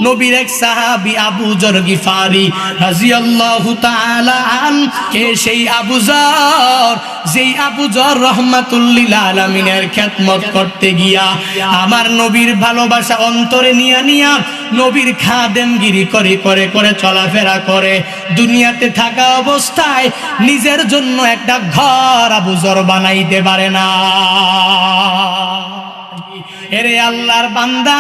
নবীর এক সাহাবী আবু যর গিফারি রাদিয়াল্লাহু তাআলা আন, কে সেই আবু যর, যেই আবু যর রাহমাতুল লিল আলামিনের খেদমত করতে গিয়া আমার নবীর ভালোবাসা অন্তরে নিয়া নিয়া নবীর খাদেমগিরি করে করে করে চলাফেরা করে। দুনিয়াতে থাকা অবস্থায় নিজের জন্য একটা ঘর আবু যর বানাইতে পারে না। এরে আল্লাহর বান্দা,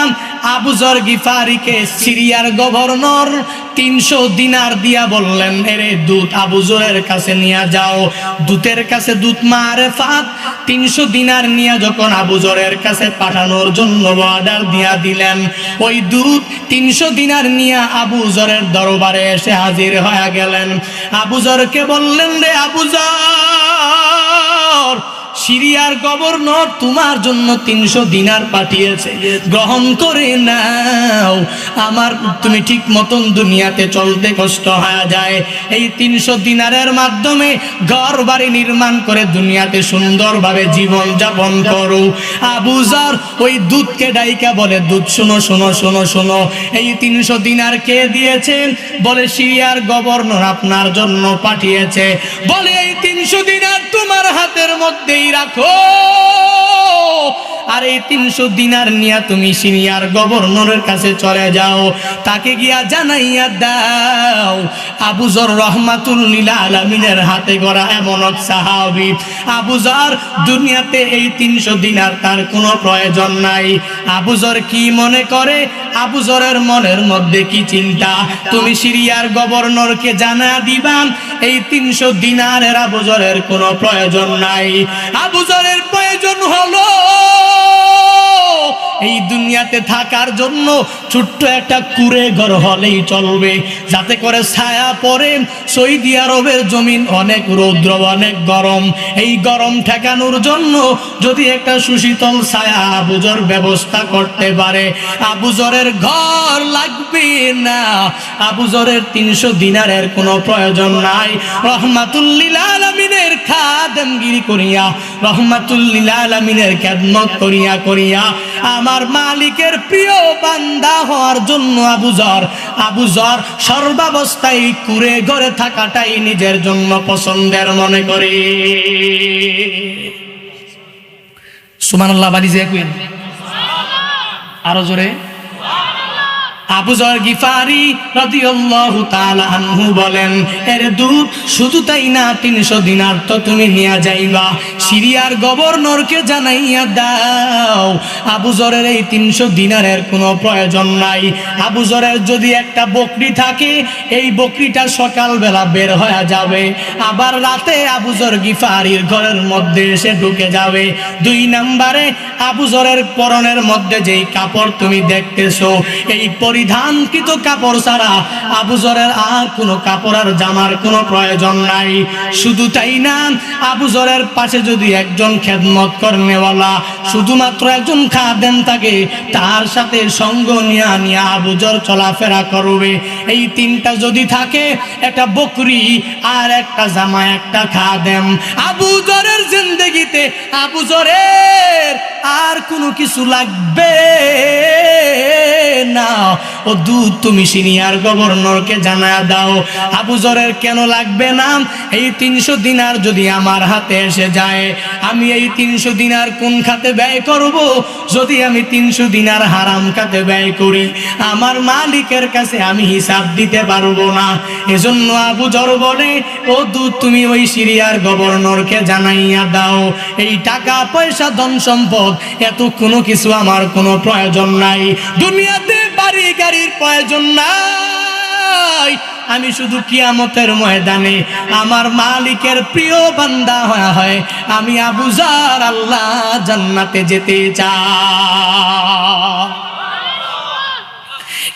আবু যর গিফারিকে সিরিয়ার গভর্নর 300 দিনার দিয়া বললেন, এরে দূত আবু যরের কাছে নিয়ে যাও। দূতের কাছে দূত মারেফাত 300 দিনার নিয়ে যখন আবু যরের কাছে পাঠানোর জন্য অর্ডার দিয়া দিলেন, ওই দূত 300 দিনার নিয়ে আবু যরের দরবারে এসে হাজির হয়ে গেলেন। আবু যরকে বললেন, রে আবু যর, সিরিয়ার গভর্নর তোমার জন্য 300 দিনার পাঠিয়েছে, গ্রহণ করে নাও। আমার তুমি ঠিক মতন দুনিয়াতে চলতে কষ্ট হয়ে যায়, এই 300 দিনারের মাধ্যমে ঘর বাড়ি নির্মাণ করে দুনিয়াতে সুন্দরভাবে জীবন যাপন করো। আবু যর ওই দূতকে ডাইকা বলে, দূত শোনো শোনো শোনো শোনো, এই 300 দিনার কে দিয়েছেন? বলে সিরিয়ার গভর্নর আপনার জন্য পাঠিয়েছে। বলে এই 300 দিনার তোমার হাতের মধ্যেই রাখো, আর এই 300 দিনার নিয়ে তুমি সিরিয়ার গভর্নরের কাছে চলে যাও, তাকে গিয়া জানাইয়া দাও আবু যর রাহমাতুল লিল আলামিনের হাতে গড়া এমন এক সাহাবী। আবু যর দুনিয়াতে এই 300 দিনার তার কোনো প্রয়োজন নাই। আবু যর কি মনে করে, আবু যরের মনের মধ্যে কি চিন্তা, তুমি সিরিয়ার গভর্নরকে জানা দিবা এই 300 দিনারের আবু যরের কোনো প্রয়োজন নাই। আবু যরের প্রয়োজন হলো এই দুনিয়াতে থাকার জন্য ছোট্ট একটা কুড়ে ঘর হলেই চলবে, যাতে করে ছায়া পড়ে। সৌদি আরবের জমিন অনেক রৌদ্র, অনেক গরম, এই গরম ঠেকানোর জন্য যদি একটা সুশীতল ছায়া আবু যর ব্যবস্থা করতে পারে, আবু যরের ঘর লাগবে না, আবু যরের 300 দিনারের কোনো প্রয়োজন নাই। রহমাতুল লিল আলামিনের খাদেমগিরি করিয়া, রহমাতুল লিল আলামিনের খেদমত করিয়া করিয়া আমার মালিকের প্রিয় বান্দা হওয়ার জন্য আবু যর সর্বাবস্থায় কুড়ে ঘরে থাকাটাই নিজের জন্য পছন্দের মনে করে। সুবহানাল্লাহ বাড়ি যে কইন আরো জোরে। আবু যর গিফারি রাদিয়াল্লাহু তাআলা আনহু বলেন, এর দূত শুধু তাই না, 300 দিনার তো তুমি নিয়ে যাইবা, সিরিয়ার গভর্নরকে জানাইয়া দাও আবু যরের এই 300 দিনারের কোনো প্রয়োজন নাই। আবু যরের যদি একটা বকরি থাকে, এই বকরিটা সকালবেলা বের হয়ে যাবে, আবার রাতে আবু যর গিফারির ঘরের মধ্যে এসে ঢুকে যাবে। 2 নম্বরে আবু যরের পরনের মধ্যে যেই কাপড় তুমি দেখতেছো, এই পরিধানকৃত কাপড় ছাড়া আবু যরের আর কোনো কাপড় আর জামার কোনো প্রয়োজন নাই। শুধু তাই না, আবু যরের পাশে যদি একজন খেদমত করনেওয়ালা, শুধুমাত্র একজন খাদেম থাকে, তার সাথে সঙ্গ নিয়া নিয়া আবু যর চলাফেরা করবে। এই 3টা যদি থাকে, একটা বকরি আর একটা জামা, একটা খাদেম, আবু যরের জিন্দেগিতে আবু যরের আর কোনো কিছু লাগবে না। ও দূত তুমি সিনিয়র গভর্নরকে জানা দাও আবু যরের কেন লাগবে না। এই 300 দিনার যদি আমার হাতে এসে যায়, আমি এই 300 দিনার কোন খাতে ব্যয় করব? যদি আমি 300 দিনার হারাম খাতে ব্যয় করি, আমার মালিকের কাছে আমি হিসাব দিতে পারবো না। এজন্য আবু যর বলে, ও দূত তুমি ওই সিরিয়ার গভর্নরকে জানাইয়া দাও, এই টাকা পয়সা ধন সম্পদ এত কোনো কিছু আমার কোনো প্রয়োজন নাই, দুনিয়াতে বাড়ি গাড়ির প্রয়োজন নাই। আমি শুধু কিয়ামতের ময়দানে আমার মালিকের প্রিয় বান্দা হয়, আমি আবু যর আল্লাহ জান্নাতে যেতে চাই।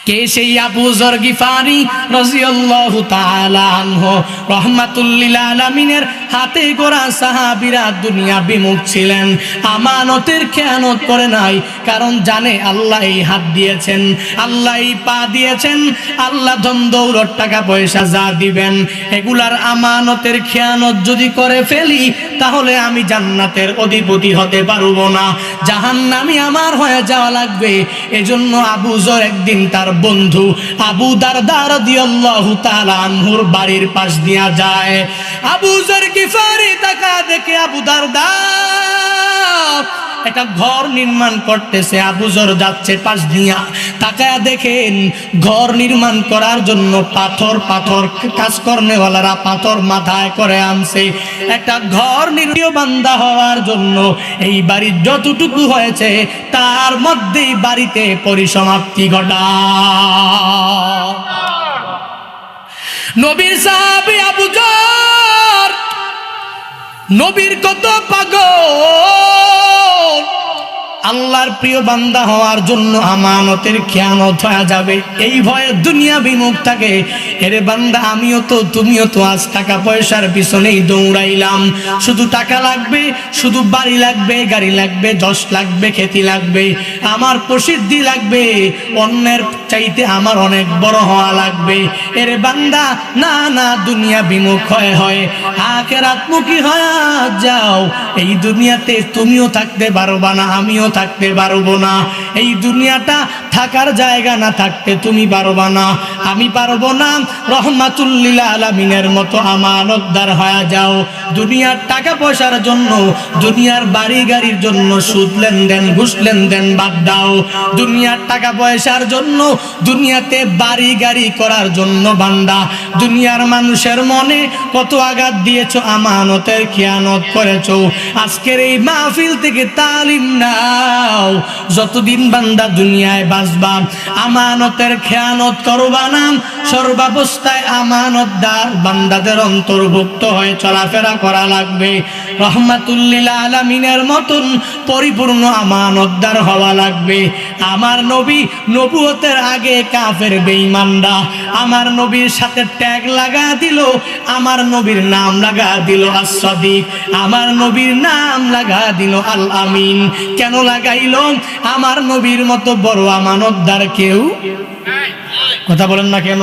কে সেই আবু যর গিফারি রাদিয়াল্লাহু তাআলা আনহু? রাহমাতুল লিল আলামিনের হাতে গড়া সাহাবীরা দুনিয়া বিমুখ ছিলেন, আমানতের খেয়ানত করে নাই। কারণ জানে আল্লাহ এই হাত দিয়েছেন, আল্লাহ এই পা দিয়েছেন, আল্লাহ ধন দৌলত টাকা পয়সা যা দিবেন এগুলার আমানতের খেয়ানত যদি করে ফেলি তাহলে আমি জান্নাতের অধিপতি হতে পারবো না, জাহান্নামী আমার হয়ে যাওয়া লাগবে। এজন্য আবু যর একদিন তার বন্ধু আবু দারদা রাদিয়াল্লাহু তাআলা আনহুর বাড়ির পাশ দিয়া যায়। আবু যর গিফারি তাকা দেখে আবু দারদা একটা ঘর নির্মাণ করতেছে। আবু যর যাচ্ছে পাশ দিয়া, তাকায়া দেখেন ঘর নির্মাণ করার জন্য পাথর কাজ কর্নেওয়ালারা পাথর মাথায় করে আনছে। একটা ঘর নির্মীয় বান্দা হওয়ার জন্য এই বাড়ির যতটুকু হয়েছে তার মধ্যেই বাড়িতে পরিসমাপ্তি ঘটা। নবীর সাহাবী আবু যর নবীর কত পাগল, আল্লাহর প্রিয় বান্দা হওয়ার জন্য আমানতের খেয়ানত হয়ে যাবে এই ভয়ে দুনিয়া বিমুখ থাকে। এরে বান্দা আমিও তো তুমিও তো আজ টাকা পয়সার পিছনেই দৌড়াইলাম, শুধু টাকা লাগবে, শুধু বাড়ি লাগবে, গাড়ি লাগবে, যশ লাগবে, খ্যাতি লাগবে, আমার প্রসিদ্ধি লাগবে, অন্যের চাইতে আমার অনেক বড় হওয়া লাগবে। এরে বান্দা না না, দুনিয়া বিমুখ হয় আখিরাতমুখী হয়ে যাও। এই দুনিয়াতে তুমিও থাকতে পারবা না, আমিও থাকতে পারবো না। এই দুনিয়াটা থাকার জায়গা না থাকতে তুমি পারবা না, আমি পারবো না। রহমাতুল লিল আলামিনের মতো আমানতদার হয়ে যাও। দুনিয়ার টাকা পয়সার জন্য, দুনিয়ার বাড়ি গাড়ির জন্য সুদ লেনদেন, ঘুষ লেনদেন বাদ দাও। দুনিয়ার টাকা পয়সার জন্য, দুনিয়াতে বাড়ি গাড়ি করার জন্য বান্দা দুনিয়ার মানুষের মনে কত আঘাত দিয়েছো, আমানতের খেয়ানত করেছো। আজকের এই মাহফিল থেকে তালিম নাও, যতদিন বান্দা দুনিয়ায় বাঁচবা আমানতের খেয়ানত করবা না। সর্বাবস্থায় আমানতদার বান্দাদের অন্তর্ভুক্ত হয়ে চলাফেরা করা লাগবে। রহমাতুল লিল আলামিনের মতন পরিপূর্ণ আমানতদার হওয়া লাগবে। আমার নবী নবুয়তের আগে কাফের বেঈমানরা আমার নবীর সাথে ট্যাগ লাগা দিল, আমার নবীর নাম লাগা দিল as-সাদিক, আমার নবীর নাম লাগা দিল আল আমিন। কেন লাগাইল? আমার নবীর মতো বড় আমানতদার কেউ, কথা বলেন না কেন?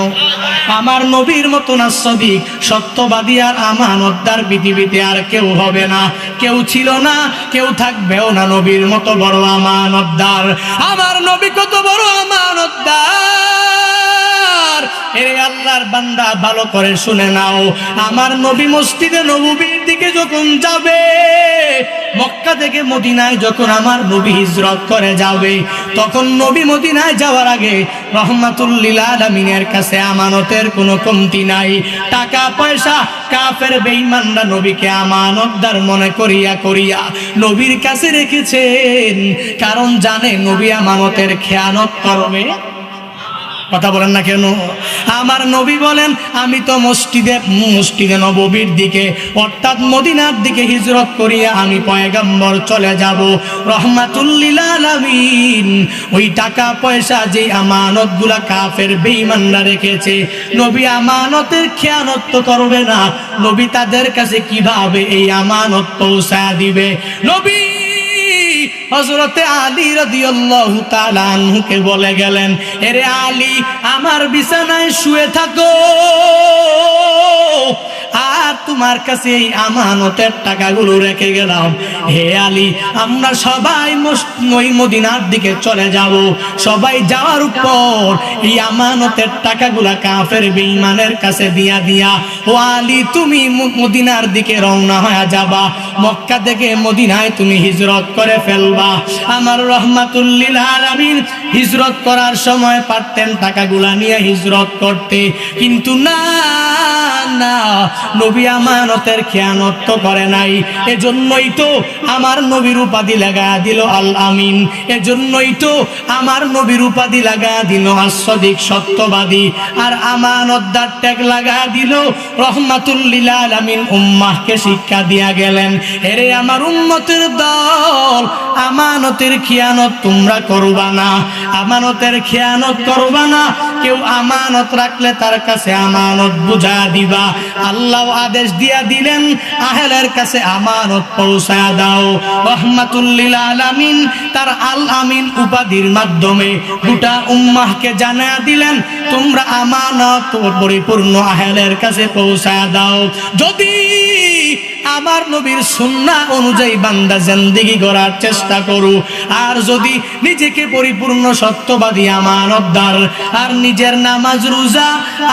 আমার নবীর মতো as-সাদিক, সত্যবাদী আর আমানতদার পৃথিবীতে আর কেউ হবে না, কেউ ছিল না, কেউ থাকবেও না নবীর মতো বড় আমানতদার। আমার নবী কত বড় আমানতদার, এরে আল্লাহর বান্দা ভালো করে শুনে নাও। আমার নবী মসজিদে নববীর দিকে যখন যাবে, মক্কা থেকে মদিনায় যখন আমার নবী হিজরত করে যাবে, তখন নবী মদিনায় যাওয়ার আগে রহমাতুল লিল আলামিনের কাছে আমানতের কোনো কমতি নাই। টাকা পয়সা কাফের বেঈমানরা নবীকে আমানতদার মনে করিয়া নবীর কাছে রেখেছেন, কারণ জানে নবী আমানতের খেয়ানত করবে। কথা বলেন না কেন? আমার নবী বলেন আমি তো মসজিদে নববীর দিকে অর্থাৎ মদিনার দিকে হিজরত করিয়া আমি পয়গম্বর চলে যাব। রহমাতুল লিল আলামিন ওই টাকা পয়সা যে আমানতগুলা কাফের বেঈমানরা রেখেছে, নবী আমানতের খেয়ানত তো করবে না। নবী তাদের কাছে কিভাবে এই আমানত পৌঁছায় দিবে? নবী হযরতে আলী রাদিয়াল্লাহু তাআলা আনহুকে বলে গেলেন, এরে আলী আমার বিছানায় শুয়ে থাকো, আর তোমার কাছে এই আমানতের টাকাগুলো রেখে গেলাম। হে আলী, আমরা সবাই ওই মদিনার দিকে চলে যাব। সবাই যাওয়ার পর এই আমানতের টাকাগুলা কাফের বেঈমানের কাছে দিয়া ও আলী তুমি মদিনার দিকে রওনা হয়ে যাবা, মক্কা থেকে মদিনায় তুমি হিজরত করে ফেলবা। আমার রহমাতুল লিল আলামিন হিজরত করার সময় পারতেন টাকাগুলা নিয়ে হিজরত করতে, কিন্তু না, নবী আমানতের খেয়ানত তো করে নাই। এজন্যই তো আমার নবীর উপাধি লাগা দিল আল আমিন, এজন্যই তো আমার নবীর উপাধি লাগা দিল as-সাদিক, সত্যবাদী, আর আমানতদার ট্যাগ লাগা দিল রহমাতুল লিল আলামিন। উম্মাহকে শিক্ষা দিয়া গেলেন, এরে আমার উম্মতের দল, আমানতের খেয়ানত তোমরা করবা না, আমানতের খেয়ানত করবা না। কেউ আমানত রাখলে তার কাছে আমানত বুঝা দিবা। বান্দা, আল্লাহ আদেশ দিয়া দিলেন আহলের কাছে আমানত পৌঁছায়া দাও। রাহমাতুল লিল আলামিন তার আল আমিন উপাধির মাধ্যমে গোটা উম্মাহকে জানায়া দিলেন তোমরা আমানত পরিপূর্ণ আহলের কাছে পৌঁছায়া দাও। যদি আমার নবীর সুন্নাহ অনুযায়ী বান্দা জিন্দেগি গড়ার চেষ্টা করু, আর যদি নিজেকে পরিপূর্ণ সত্যবাদী আমানতদার আর নিজের নামাজ রোজা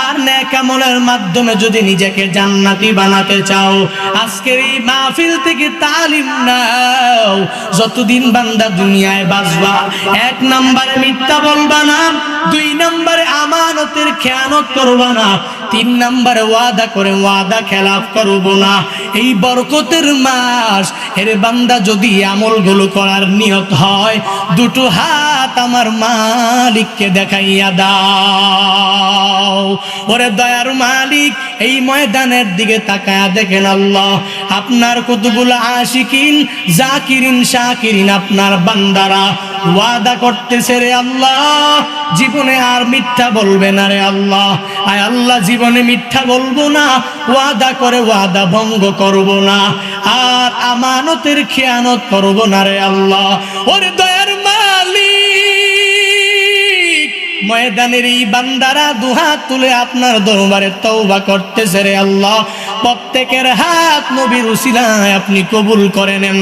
আর নেক আমলের মাধ্যমে যদি নিজেকে জান্নাতি বানাতে চাও, আজকের এই মাহফিল থেকে তালিম নাও। যতদিন বান্দা দুনিয়ায় বাঁচবা, 1 নম্বরে মিথ্যা বলবা না, 2 নম্বরে আমানতের খেয়ানত করবা না, 3 নম্বরে ওয়াদা করে ওয়াদা খেলাফ করব না। এই বরকতের মাস এর বান্দা যদি আমলগুলো করার নিয়ত হয়, 2টো হাত আমার মালিককে দেখাইয়া দাও। ওরে দয়ার মালিক, এই ময়দানের দিকে তাকায়া দেখেন আল্লাহ আপনার কতগুলো আশিকিন জাকিরিন শাকিরিন আপনার বান্দারা ওয়াদা করতেছে রে আল্লাহ জীবনে আর মিথ্যা বলবে না রে আল্লাহ। আয় আল্লাহ জীবনে মিথ্যা বলবো না, ওয়াদা করে ওয়াদা ভঙ্গ করব না, আর আমানতের খেয়ানত করব না রে আল্লাহ। ওরে দয়ার মালিক, ময়দানের এই বান্দারা দুহাত তুলে আপনার দরবারে তওবা করতেছে রে আল্লাহ। প্রত্যেকের হাত নবীর উসিলায় আপনি কবুল করে নেন,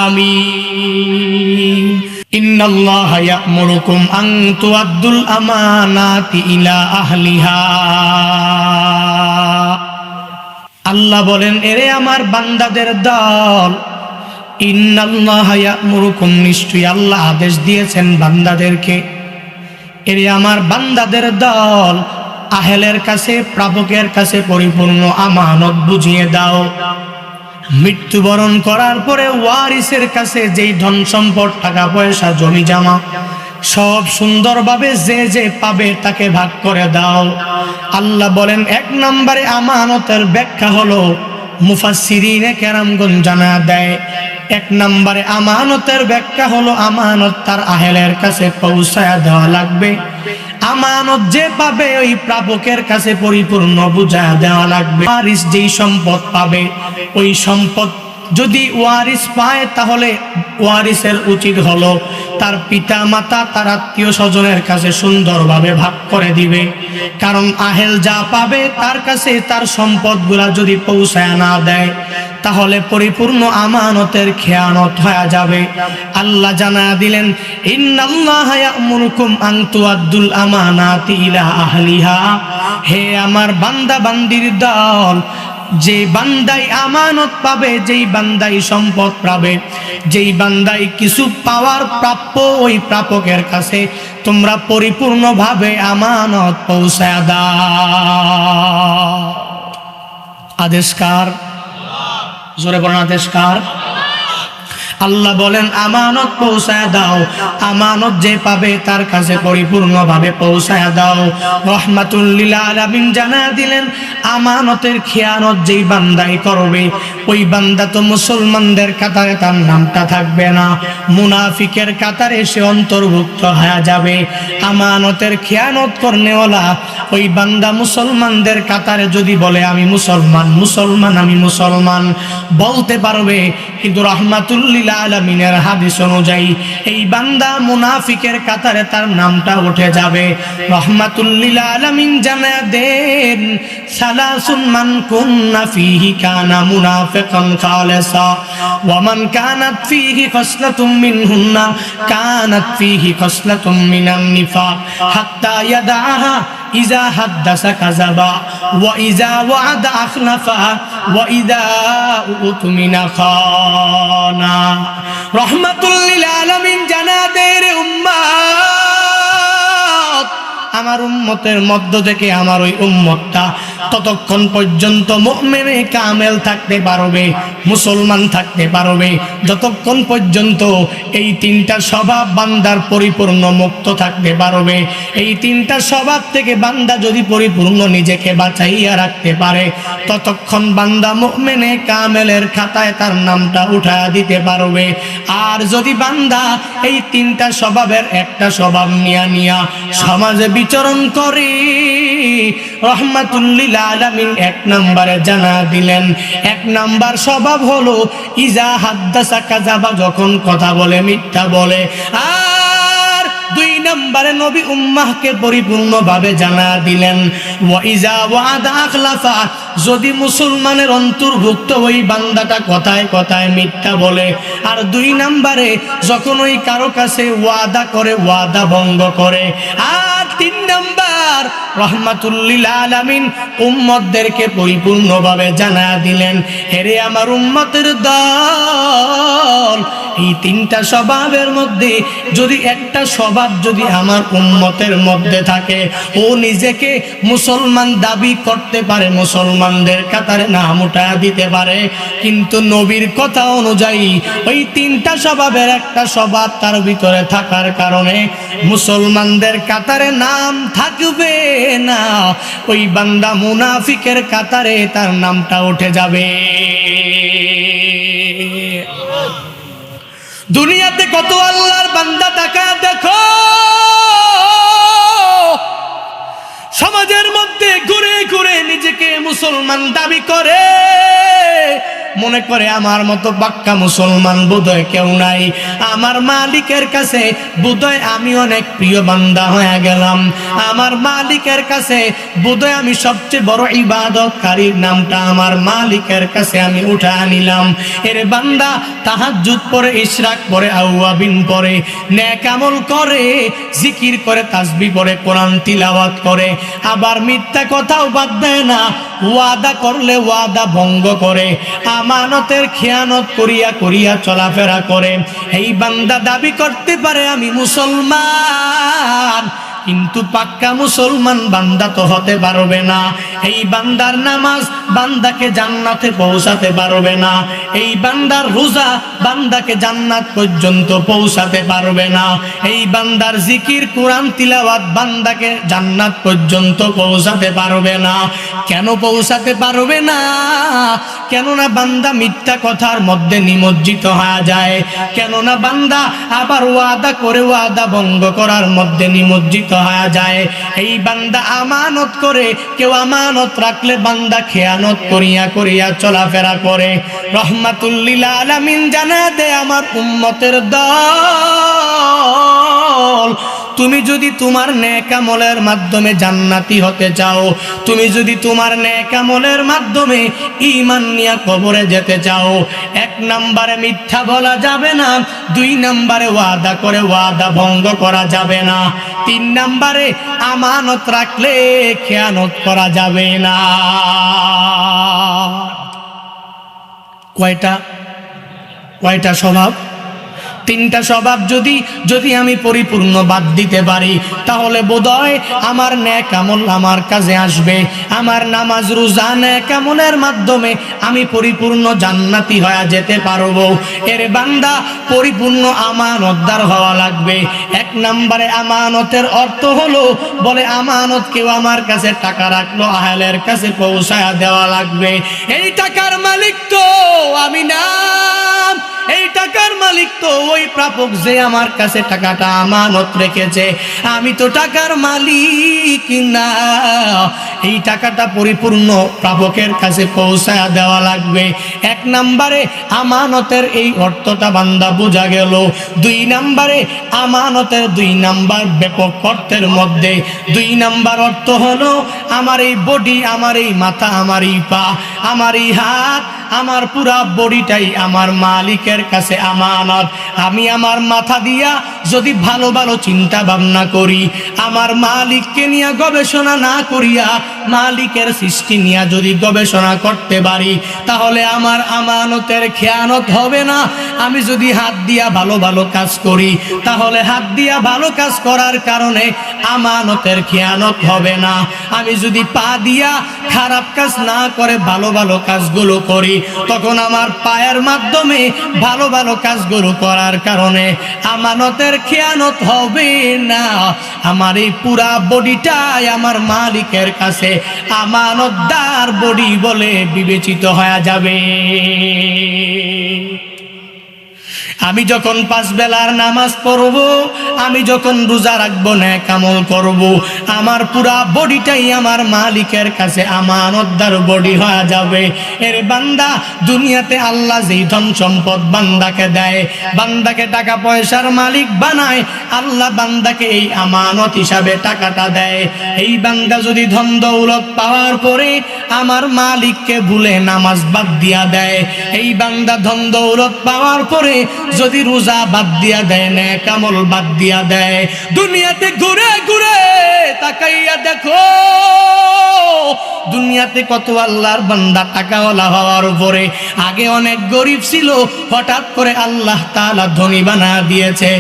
আমিন। ইন্নাল্লাহা ইয়া'মুরুকুম আন তুআদ্দুল আমানাতি ইলা আহলিহা। আল্লাহ বলেন এরে আমার বান্দাদের দল, ইন্নাল্লাহা ইয়া'মুরুকুম, নিশ্চয়ই আল্লাহ আদেশ দিয়েছেন বান্দাদেরকে, এরে আমার বান্দাদের দল আহলের কাছে প্রাপকের কাছে পরিপূর্ণ আমানত বুঝিয়ে দাও। মৃত্যুবরণ করার পরে ওয়ারিসের কাছে যেই ধন সম্পদ টাকা পয়সা জমি জমা সব সুন্দরভাবে যে যে পাবে তাকে ভাগ করে দাও। আল্লাহ বলেন 1 নম্বরে আমানতের ব্যাখ্যা হলো মুফাসসিরিনে কেরামগণ জানা দেয়, 1 নম্বরে আমানতের ব্যাখ্যা হলো আমানত তার আহলের কাছে পৌঁছায়া দেওয়া লাগবে। আমানত যে পাবে ওই প্রাপকের কাছে পরিপূর্ণ বুঝায়া দেওয়া লাগবে। ওয়ারিস যেই সম্পদ পাবে ওই সম্পদ যদি ওয়ারিস পায় তাহলে ওয়ারিসের উচিত হলো তার পিতা মাতা তার আত্মীয় স্বজনের কাছে সুন্দরভাবে ভাগ করে দিবে। কারণ আহেল যা পাবে তার কাছে তার সম্পদগুলা যদি পৌঁছায় না দেয় তাহলে পরিপূর্ণ আমানতের খেয়ানত হয়ে যাবে। আল্লাহ জানা দিলেন ইন্নাল্লাহা ইয়া'মুরুকুম আন তুআদ্দুল আমানাতি ইলা আহলিহা। হে আমার বান্দা বান্দির দল, যে বান্দাই আমানত পাবে, যেই বান্দাই সম্পদ পাবে, যেই বান্দাই কিছু পাওয়ার প্রাপ্য ওই প্রাপকের কাছে তোমরা পরিপূর্ণভাবে আমানত পৌঁছায়া দাও। আদেশকার, জোরে বলেন আদেশকার। আল্লাহ বলেন আমানত পৌঁছায় দাও, আমানত যে পাবে তার কাছে পরিপূর্ণভাবে পৌঁছায় দাও। রাহমাতুল লিল আলামিন জানা দিলেন আমানতের খেয়ানত যেই বান্দাই করবে ওই বান্দা তো মুসলমানদের কাতারে তার নামটা থাকবে না, মুনাফিকের কাতারে সে অন্তর্ভুক্ত হয়ে যাবে। আমানতের খেয়ানত করনেওয়ালা ওই বান্দা মুসলমানদের কাতারে যদি বলে আমি মুসলমান মুসলমান আমি মুসলমান বলতে পারবে, কিন্তু রাহমাতুল লিল আলামিনের হাদিস অনুযায়ী এই বান্দা মুনাফিকের কাতারে তার নামটা উঠে যাবে। রাহমাতুল লিল আলামিন জানা দেন সালাসুন মান কুন্না ফীহি কানা মুনাফিকান খালিসা ওয়া মান কানাত ফীহি খাসলাতুম মিনহুন্না কানাত ফীহি খাসলাতুম মিনান নিফাক হাত্তা ইয়াদাহা ইজা হাদ্দাসা কাযাবা ওয়া ইজা ওয়া'আদা আখলাফা ওয়া ইজা উতমিনা খানা। রাহমাতুল লিল আলামিন জানা দেন উম্মত, আমার উম্মতের মধ্য থেকে আমার ওই উম্মতটা ততক্ষণ পর্যন্ত মুমিনে কামেল থাকতে পারবে, মুসলমান থাকতে পারবে যতক্ষণ পর্যন্ত এই 3টা স্বভাব বান্দার পরিপূর্ণ মুক্ত থাকতে পারবে। এই 3টা স্বভাব থেকে বান্দা যদি পরিপূর্ণ নিজেকে বাঁচাইয়া রাখতে পারে ততক্ষণ বান্দা মুমিনে কামেলের খাতায় তার নামটা উঠায়া দিতে পারবে। আর যদি বান্দা এই তিনটা স্বভাবের একটা স্বভাব নিয়া সমাজে বিচরণ করে, রাহমাতুল লিল আলামিন এক নম্বরে জানা দিলেন, এক নাম্বার স্বভাব হলো ইজা হাদ্দাসা কাযাবা, যখন কথা বলে মিথ্যা বলে। আর দুই নম্বরে নবী উম্মাহকে পরিপূর্ণভাবে জানা দিলেন ওয়া ইজা ওয়াদা আখলাফা, যদি মুসলমানের অন্তর্ভুক্ত ওই বান্দাটা কথায় কথায় মিথ্যা বলে। আর দুই নম্বরে যখন ওই কারো কাছে ওয়াদা করে ওয়াদা ভঙ্গ করে। আর তিন নাম্বার রাহমাতুল লিল আলামিন উম্মতদেরকে পরিপূর্ণভাবে জানা দিলেন, হেরে আমার উম্মতের দল, এই তিনটা স্বভাবের মধ্যে যদি একটা স্বভাব যদি আমার উম্মতের মধ্যে থাকে, ও নিজেকে মুসলমান দাবি করতে পারে, মুসলমানদের কাতারে নাম উঠা দিতে পারে, কিন্তু নবীর কথা অনুযায়ী ওই তিনটা স্বভাবের একটা স্বভাব তার ভিতরে থাকার কারণে মুসলমানদের কাতারে নাম থাকবে না, ওই বান্দা মুনাফিকের কাতারে তার নামটা উঠে যাবে। দুনিয়াতে কত আল্লাহর বান্দা টাকা দেখো, সমাজের মধ্যে ঘুরে ঘুরে নিজেকে মুসলমান দাবি করে, মনে করে আমার মতো পাক্কা মুসলমান বোধহয় কেউ নাই, আমার মালিকের কাছে বোধহয় আমি অনেক প্রিয় বান্দা হয়ে গেলাম, আমার মালিকের কাছে বোধহয় আমি সবচেয়ে বড় ইবাদতকারীর নামটা আমার মালিকের কাছে আমি উঠা নিলাম। এর বান্দা তাহাজ্জুদ পড়ে, ইশরাক পড়ে, আওয়াবিন পড়ে, নেক আমল করে, জিকির করে, তাসবিহ পড়ে, কোরআন তিলাওয়াত করে, আবার মিথ্যা কথাও বাদ দেয় না, ওয়াদা করলে ওয়াদা ভঙ্গ করে, আমানতের খেয়ানত করিয়া করিয়া চলাফেরা করে। এই বান্দা দাবি করতে পারে আমি মুসলমান, কিন্তু পাক্কা মুসলমান বান্দা তো হতে পারবে না। এই বান্দার নামাজ বান্দাকে জান্নাতে পৌঁছাতে পারবে না, এই বান্দার রোজা বান্দাকে জান্নাত পর্যন্ত পৌঁছাতে পারবে না, এই বান্দার জিকির কোরআন তিলাওয়াত বান্দাকে জান্নাত পর্যন্ত পৌঁছাতে পারবে না। কেন পৌঁছাতে পারবে না? কেননা বান্দা মিথ্যা কথার মধ্যে নিমজ্জিত হয়ে যায়, কেননা বান্দা আবার ওয়াদা করে ওয়াদা ভঙ্গ করার মধ্যে নিমজ্জিত হয়ে যায়। এই বান্দা আমানত করে, কেউ আমানত রাখলে বান্দা খেয়ানত করিয়া করিয়া চলাফেরা করে। রাহমাতুল লিল আলামিন জানা দে আমার উম্মতের দল, তুমি যদি তোমার নেক আমলের মাধ্যমে জান্নাতি হতে চাও, তুমি যদি তোমার নেক আমলের মাধ্যমে ঈমান নিয়ে কবরে যেতে চাও, এক নম্বরে মিথ্যা বলা যাবে না, দুই নম্বরে ওয়াদা করে ওয়াদা ভঙ্গ করা যাবে না, তিন নম্বরে আমানত রাখলে খেয়ানত করা যাবে না। কয়টা স্বভাব? তিনটা স্বভাব যদি আমি পরিপূর্ণ বাদ দিতে পারি, তাহলে বোধহয় আমার নেক আমল আমার কাজে আসবে, আমার নামাজ রোজা নেক আমলের মাধ্যমে আমি পরিপূর্ণ জান্নাতি হয়ে যেতে পারবো। এর বান্দা পরিপূর্ণ আমানতদার হওয়া লাগবে। এক নম্বরে আমানতের অর্থ হলো, বলে আমানত কেউ আমার কাছে টাকা রাখলো, আহলের কাছে পৌঁছায়া দেওয়া লাগবে। এই টাকার মালিক তো আমি না, এই টাকার মালিক তো ওই প্রাপক যে আমার কাছে টাকাটা আমানত রেখেছে, আমি তো টাকার মালিক না। এই টাকাটা পরিপূর্ণ প্রাপকের কাছে পৌঁছায়া দেওয়া লাগবে। এক নম্বরে আমানতের এই অর্থটা বান্দা বোঝা গেল। দুই নম্বরে আমানতের দুই নাম্বার ব্যাপক অর্থের মধ্যে দুই নাম্বার অর্থ হলো, আমার এই বডি, আমার এই মাথা, আমার এই পা, আমার এই হাত, আমার পুরা বডিটাই আমার মালিকের কাছে আমানত। আমি আমার মাথা দিয়া যদি ভালো ভালো চিন্তা ভাবনা করি, আমার মালিককে নিয়ে গবেষণা না করিয়া মালিকের সৃষ্টি নিয়ে যদি গবেষণা করতে পারি, তাহলে আমার আমানতের খেয়ানত হবে না। আমি যদি হাত দিয়া ভালো ভালো কাজ করি, তাহলে হাত দিয়া ভালো কাজ করার কারণে আমানতের খেয়ানত হবে না। আমি যদি পা দিয়া খারাপ কাজ না করে ভালো ভালো কাজগুলো করি, তখন আমার পায়ের মাধ্যমে ভালো ভালো কাজগুলো করার কারণে আমানতের ঘরের খেয়ানত হবে না। আমার এই পুরা বডিটাই আমার মালিকের কাছে আমানতদার বডি বলে বিবেচিত হয়ে যাবে। আমি যখন 5 বেলার নামাজ পড়ব, আমি যখন রোজা রাখবো, নেক আমল করব, আমার পুরা বডিটাই আমার মালিকের কাছে আমানতদার বডি হয়ে যাবে। এর বান্দা, দুনিয়াতে আল্লাহ যেই ধন সম্পদ বান্দাকে দেয়, বান্দাকে টাকা পয়সার মালিক বানায়, আল্লাহ বান্দাকে এই আমানত হিসাবে টাকাটা দেয়। এই বান্দা যদি ধন দৌলত পাওয়ার পরে আমার মালিককে ভুলে নামাজ বাদ দিয়া দেয়, এই বান্দা ধন দৌলত পাওয়ার পরে যদি রোজা বাদ দিয়া দেয়, নেক আমল বাদ দিয়া দেয়, দুনিয়াতে ঘুরে ঘুরে তাকাইয়া দেখো, দুনিয়াতে কত আল্লাহর বান্দা টাকাওয়ালা হওয়ার পরে আগে অনেক গরিব ছিল, হঠাৎ করে আল্লাহ তাআলা ধনী বানা দিয়েছে।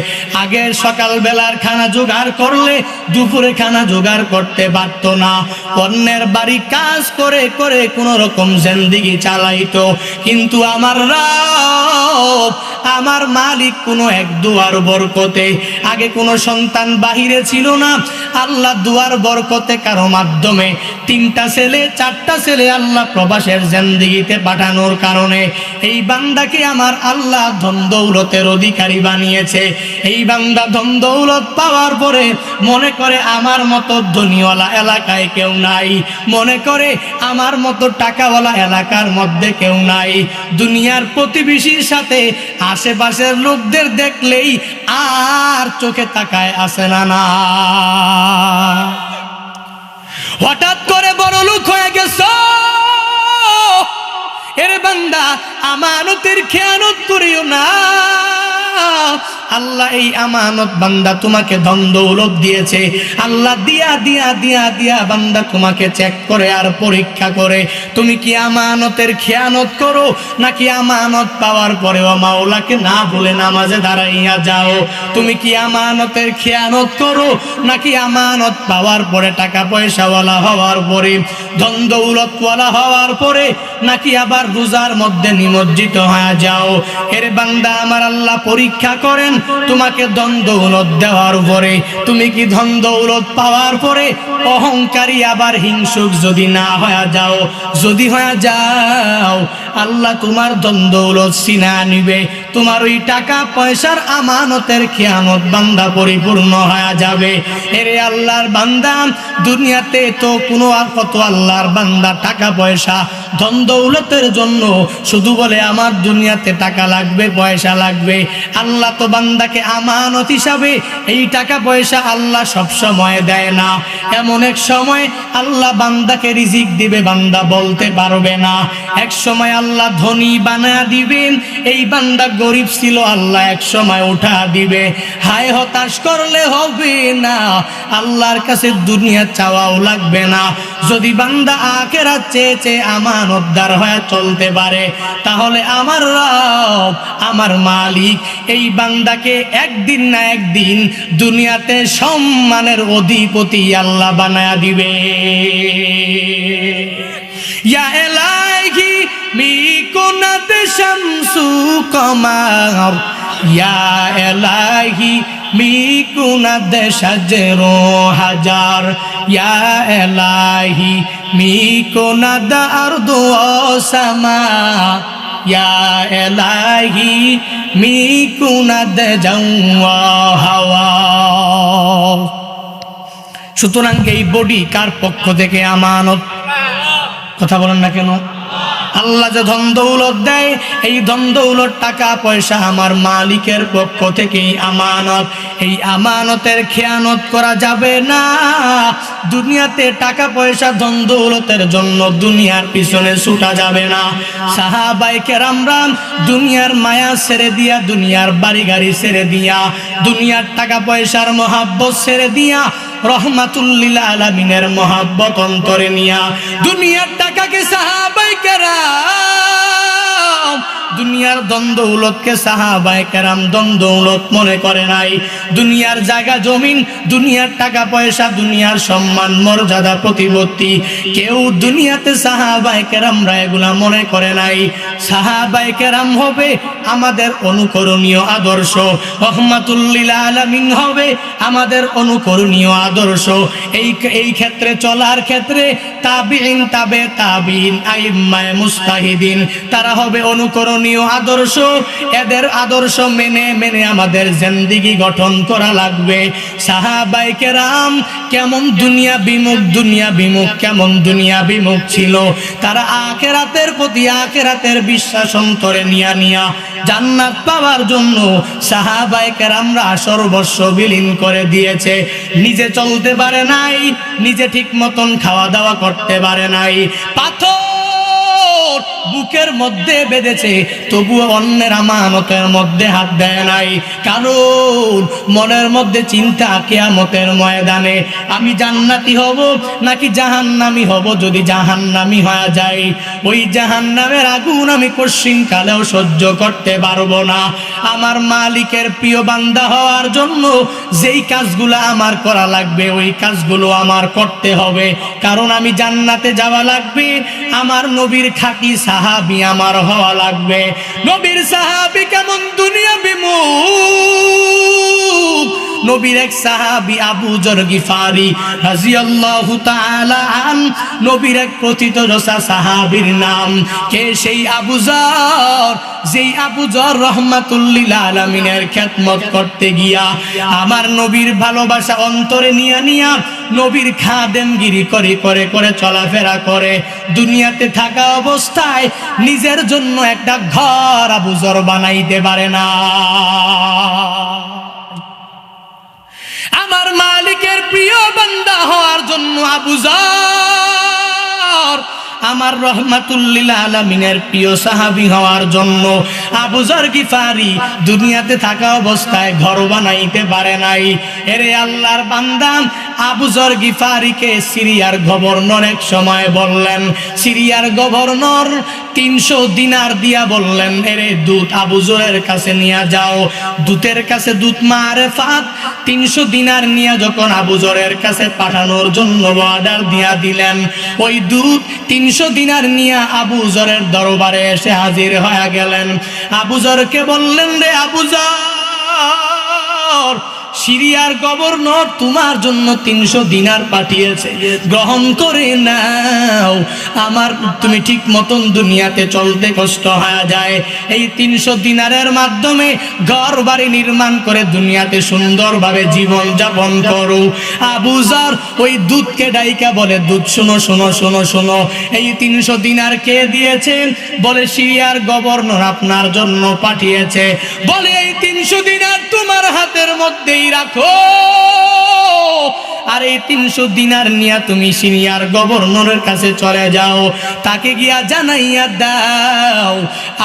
আগে সকাল বেলার খানা জোগাড় করলে দুপুরে খানা জোগাড় করতে পারতো না, অন্যের বাড়ি কাজ করে করে কোন রকম জিন্দেগি চালাইতো। কিন্তু আমার রব, আমার মালিক কোনো এক দুয়ার বরকতে, আগে কোনো সন্তান বাহিরে ছিল না, আল্লাহ দুয়ার বরকতে কারো মাধ্যমে 3টা ছেলে 4টা ছেলে আল্লাহ প্রবাসের জিন্দেগিতে পাঠানোর কারণে এই বান্দাকে আমার আল্লাহ ধন দৌলতের অধিকারী বানিয়েছে। এই বান্দা ধন দৌলত পাওয়ার পরে মনে করে আমার মতো ধনীওয়ালা এলাকায় কেউ নাই, মনে করে আমার মতো টাকাওয়ালা এলাকার মধ্যে কেউ নাই। দুনিয়ার প্রতিবেশীর সাথে আশেপাশের লোকদের দেখলেই আর চোখে তাকায় আসে না। হঠাৎ করে বড় লোক হয়ে গেছ, এর বান্দা আমানতের খেয়ানত করিও না। আল্লাহ এই আমানত বান্দা তোমাকে ধন দৌলত দিয়েছে, আল্লাহ দিয়া দিয়া দিয়া দিয়া বান্দা তোমাকে চেক করে আর পরীক্ষা করে তুমি কি আমানতের খেয়ানত করো, নাকি আমানত পাওয়ার পরেও মাওলাকে না বলে নামাজে দাঁড়াইয়া যাও। তুমি কি আমানতের খেয়ানত করো, নাকি আমানত পাওয়ার পরে টাকা পয়সাওয়ালা হওয়ার পরে ধন দৌলতওয়ালা হওয়ার পরে নাকি আবার রোজার মধ্যে নিমজ্জিত হয়ে যাও। এর বান্দা আমার আল্লাহ পরীক্ষা করেন তোমাকে ধন দৌলত দেওয়ার পরে তুমি কি ধন দৌলত পাওয়ার পরে অহংকারী আবার হিংসুক যদি না হয়ে যাও, যদি হয়ে যাও আল্লাহ তোমার ধন দৌলত ছিনা নিবে, তোমার ওই টাকা পয়সার আমানতের খেয়ানত বান্দা পরিপূর্ণ হয়ে যাবে। এরে আল্লাহর বান্দা, দুনিয়াতে তো কোনো কত আল্লাহর বান্দা টাকা পয়সা ধন দৌলতের জন্য শুধু বলে আমার দুনিয়াতে টাকা লাগবে, পয়সা লাগবে। আল্লাহ তো বান্দাকে আমানত হিসাবে এই টাকা পয়সা আল্লাহ সব সময় দেয় না। এমন এক সময় আল্লাহ বান্দাকে রিজিক দিবে, বান্দা বলতে পারবে না। এক সময় আল্লাহ ধনী বানা দিবেন, এই বান্দা গরিব ছিল আল্লাহ এক সময় উঠা দিবে। হায় হতাশ করলে হবে না, আল্লাহর কাছে দুনিয়া চাওয়াও লাগবে না। যদি বান্দা আখিরাত চেয়ে চেয়ে আমানতদার হয়ে চলতে পারে, তাহলে আমার রব, আমার মালিক এই বান্দাকে একদিন না একদিন দুনিয়াতে সম্মানের অধিপতি আল্লাহ বানায়া দিবে। ইয়া এলাহি মিকুনাত শামসু কমার, ইয়া এলাহি মিকুনাত শাজরু হাজার, ইয়া এলাহি মিকুনাত আরদু সামা, ইয়া এলাহি মিকুনাত জাওয়া হাওয়া। সুতরাং এই বডি কার পক্ষ থেকে আমানত? কথা বলেন না কেন? আল্লাহ যে ধন দৌলত দেয়, এই ধন দৌলত টাকা পয়সা আমার মালিকের পক্ষ থেকেই আমানত। এই আমানতের খেয়ানত করা যাবে না। দুনিয়াতে টাকা পয়সা ধন দৌলতের জন্য দুনিয়ার পিছনে ছুটা যাবে না। সাহাবায়ে কেরামরা দুনিয়ার মায়া ছেড়ে দিয়া, দুনিয়ার বাড়ি গাড়ি ছেড়ে দিয়া, দুনিয়ার টাকা পয়সার মহাব্বত ছেড়ে দিয়া রহমাতুল লিল আলামিনের মহাব্বত অন্তরে নিয়া দুনিয়ার টাকাকে সাহাবায়ে কেরাম দুনিয়ার দ্বন্দ্ব-দৌলতকে সাহাবায়ে কেরাম দ্বন্দ্ব-দৌলত মনে করে নাই। দুনিয়ার জায়গা জমিন, দুনিয়ার টাকা পয়সা, দুনিয়ার সম্মান মর্যাদা প্রতিপত্তি কেউ দুনিয়াতে সাহাবায়ে কেরামরা এগুলা মনে করে নাই। সাহাবায়ে কেরাম হবে আমাদের অনুকরণীয় আদর্শ, রহমাতুল লিল আলামিন হবে আমাদের অনুকরণীয় আদর্শ। এই ক্ষেত্রে চলার ক্ষেত্রে তাবিঈন, তাবে তাবিঈন, আইম্মায়ে মুজতাহিদিন তারা হবে অনুকরণীয় আদর্শ। এদের আদর্শ মেনে মেনে আমাদের জিন্দেগি গঠন করা লাগবে। সাহাবায়ে কেরাম কেমন দুনিয়া বিমুখ কেমন দুনিয়া বিমুখ ছিল। তারা আখিরাতের প্রতি আখিরাতের বিশ্বাস অন্তরে নিয়া জান্নাত পাওয়ার জন্য সাহাবায়ে কেরামরা সর্বস্ব বিলীন করে দিয়েছে। নিজে চলতে পারে নাই, নিজে ঠিক মতন খাওয়া দাওয়া করতে পারে নাই, পাথর বুকের মধ্যে বেঁধেছে, তবুও অন্যের আমানতের মধ্যে হাত দেয় নাই। কারণ মনের মধ্যে চিন্তা কিয়ামতের ময়দানে আমি জান্নাতি হব নাকি জাহান্নামী হব। যদি জাহান্নামী হয়ে যায়, ওই জাহান্নামের আগুন আমি কঠিন কালেও সহ্য করতে পারবো না। আমার মালিকের প্রিয় বান্দা হওয়ার জন্য যেই কাজগুলো আমার করা লাগবে ওই কাজগুলো আমার করতে হবে। কারণ আমি জান্নাতে যাওয়া লাগবে, আমার নবীর খাঁটি সাহাবী আমার হওয়া লাগবে। নবীর সাহাবী কেমন দুনিয়া বিমুখ। নবীর এক সাহাবী আবু যর গিফারি রাদিয়াল্লাহু তাআলা আন, নবীর এক প্রথিতযশা সাহাবীর নাম। কে সেই আবু যর? যেই আবু যর রহমাতুল লিল আলামিনের খেদমত করতে গিয়া আমার নবীর ভালোবাসা অন্তরে নিয়া নবীর খাদেমগিরি করে চলাফেরা করে। দুনিয়াতে থাকা অবস্থায় নিজের জন্য একটা ঘর আবু যর বানাইতে পারে না। আমার মালিকের প্রিয় বান্দা হওয়ার জন্য আবু যর, আমার রহমাতুল লিল আলামিনের প্রিয় সাহাবী হওয়ার জন্য আবু যর গিফারি দুনিয়াতে থাকা অবস্থায় ঘর বানাইতে পারে নাই। এরে আল্লাহর বান্দা, আবু যর গিফারিকে সিরিয়ার গভর্নর এক সময় বললেন, সিরিয়ার গভর্নর 300 দিনার দিয়া বললেন, এরে দূত আবু যরের কাছে নিয়ে যাও। দূতের কাছে দূত মারেফাত 300 দিনার নিয়ে যখন আবু যরের কাছে পাঠানোর জন্য অর্ডার দিয়া দিলেন, ওই দূত 300 দিনার নিয়ে আবু যরের দরবারে এসে হাজির হয়ে গেলেন। আবু যরকে বললেন, রে আবু যর, সিরিয়ার গভর্নর তোমার জন্য 300 দিনার পাঠিয়েছে, গ্রহণ করে নাও। আমার তুমি ঠিক মতন দুনিয়াতে চলতে কষ্ট হয়ে যায়, এই 300 দিনারের মাধ্যমে ঘর বাড়ি নির্মাণ করে দুনিয়াতে সুন্দরভাবে জীবন যাপন করো। আবু যর ওই দূতকে ডাইকা বলে, দূত শোনো শোনো শোনো শোনো, এই 300 দিনার কে দিয়েছেন? বলে সিরিয়ার গভর্নর আপনার জন্য পাঠিয়েছে। বলে এই 300 দিনার তোমার হাতের মধ্যেই রাখো, আর এই 300 দিনার নিয়ে তুমি সিরিয়ার গভর্নরের কাছে চলে যাও, তাকে গিয়া জানাইয়া দাও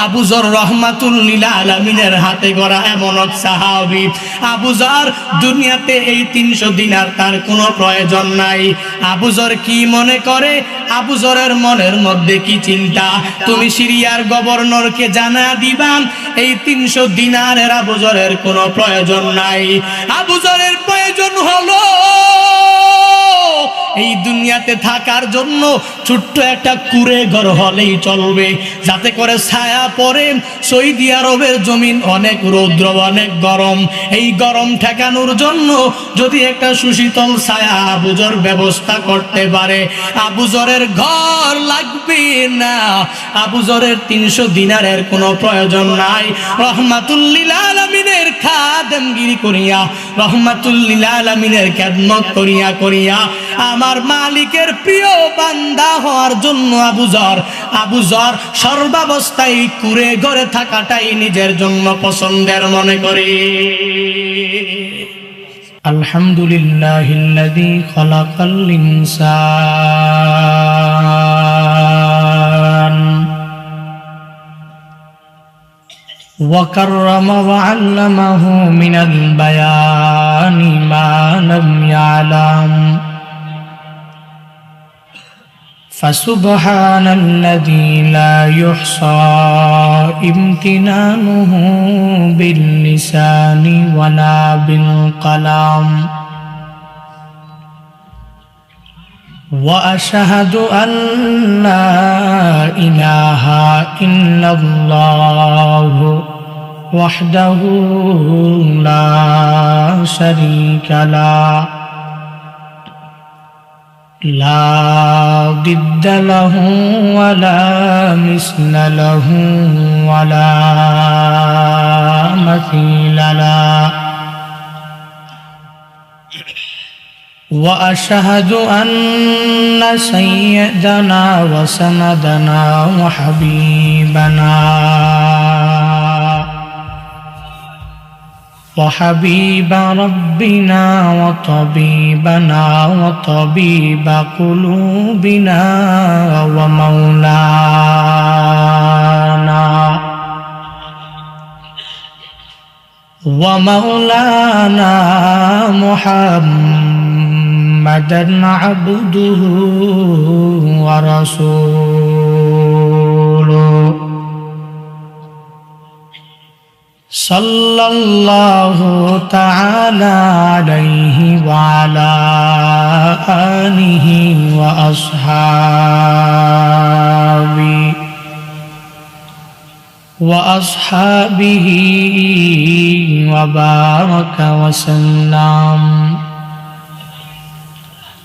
আবু যর রহমাতুল লিল আলামিনের হাতে গড়া এমন এক সাহাবী। আবু যর দুনিয়াতে এই 300 দিনার তার কোনো প্রয়োজন নাই। আবু যর কি মনে করে, আবু যরের মনের মধ্যে কি চিন্তা, তুমি সিরিয়ার গভর্নরকে জানা দিবা এই 300 দিনারের আবু যরের কোনো প্রয়োজন নাই। আবু যরের প্রয়োজন হলো এই দুনিয়াতে থাকার জন্য ছোট্ট একটা কুঁড়ে ঘর হলেই চলবে, যাতে করে ছায়া পড়ে। সৌদি আরবের জমিন অনেক রৌদ্র, অনেক গরম, এই গরম ঠেকানোর জন্য যদি একটা সুশীতল ছায়া আবু যর ব্যবস্থা করতে পারে, আবু যরের ঘর লাগবে না, আবু যরের 300 দিনারের কোনো প্রয়োজন নাই। রহমাতুল লিল আলামিনের খাদেমগিরি করিয়া, রহমাতুল লিল আলামিনের খেদমত করিয়া আমার মালিকের প্রিয় বান্দা হওয়ার জন্য আবু যর সর্বাবস্থায় কুঁড়ে ঘরে থাকাটাই নিজের জন্য পছন্দের মনে করে। আলহামদুলিল্লাহিল্লাযী খালাকাল ইনসান ওয়া কাররামা ওয়া আল্লামাহু মিনাল বায়ানি মা লাম ইয়ালাম فسبحان الذي لا يحصى امتنانه باللسان ولا بالقلم وأشهد أن لا إله إلا الله وحده لا شريك له لا ضد له ولا مثل له ولا مثيل له وأشهد أن سيدنا وسندنا وحبيب ربنا وطبيبنا وطبيب قلوبنا ومولانا محمدا عبده ورسوله صلى الله تعالى عليه وعلى آله وأصحابه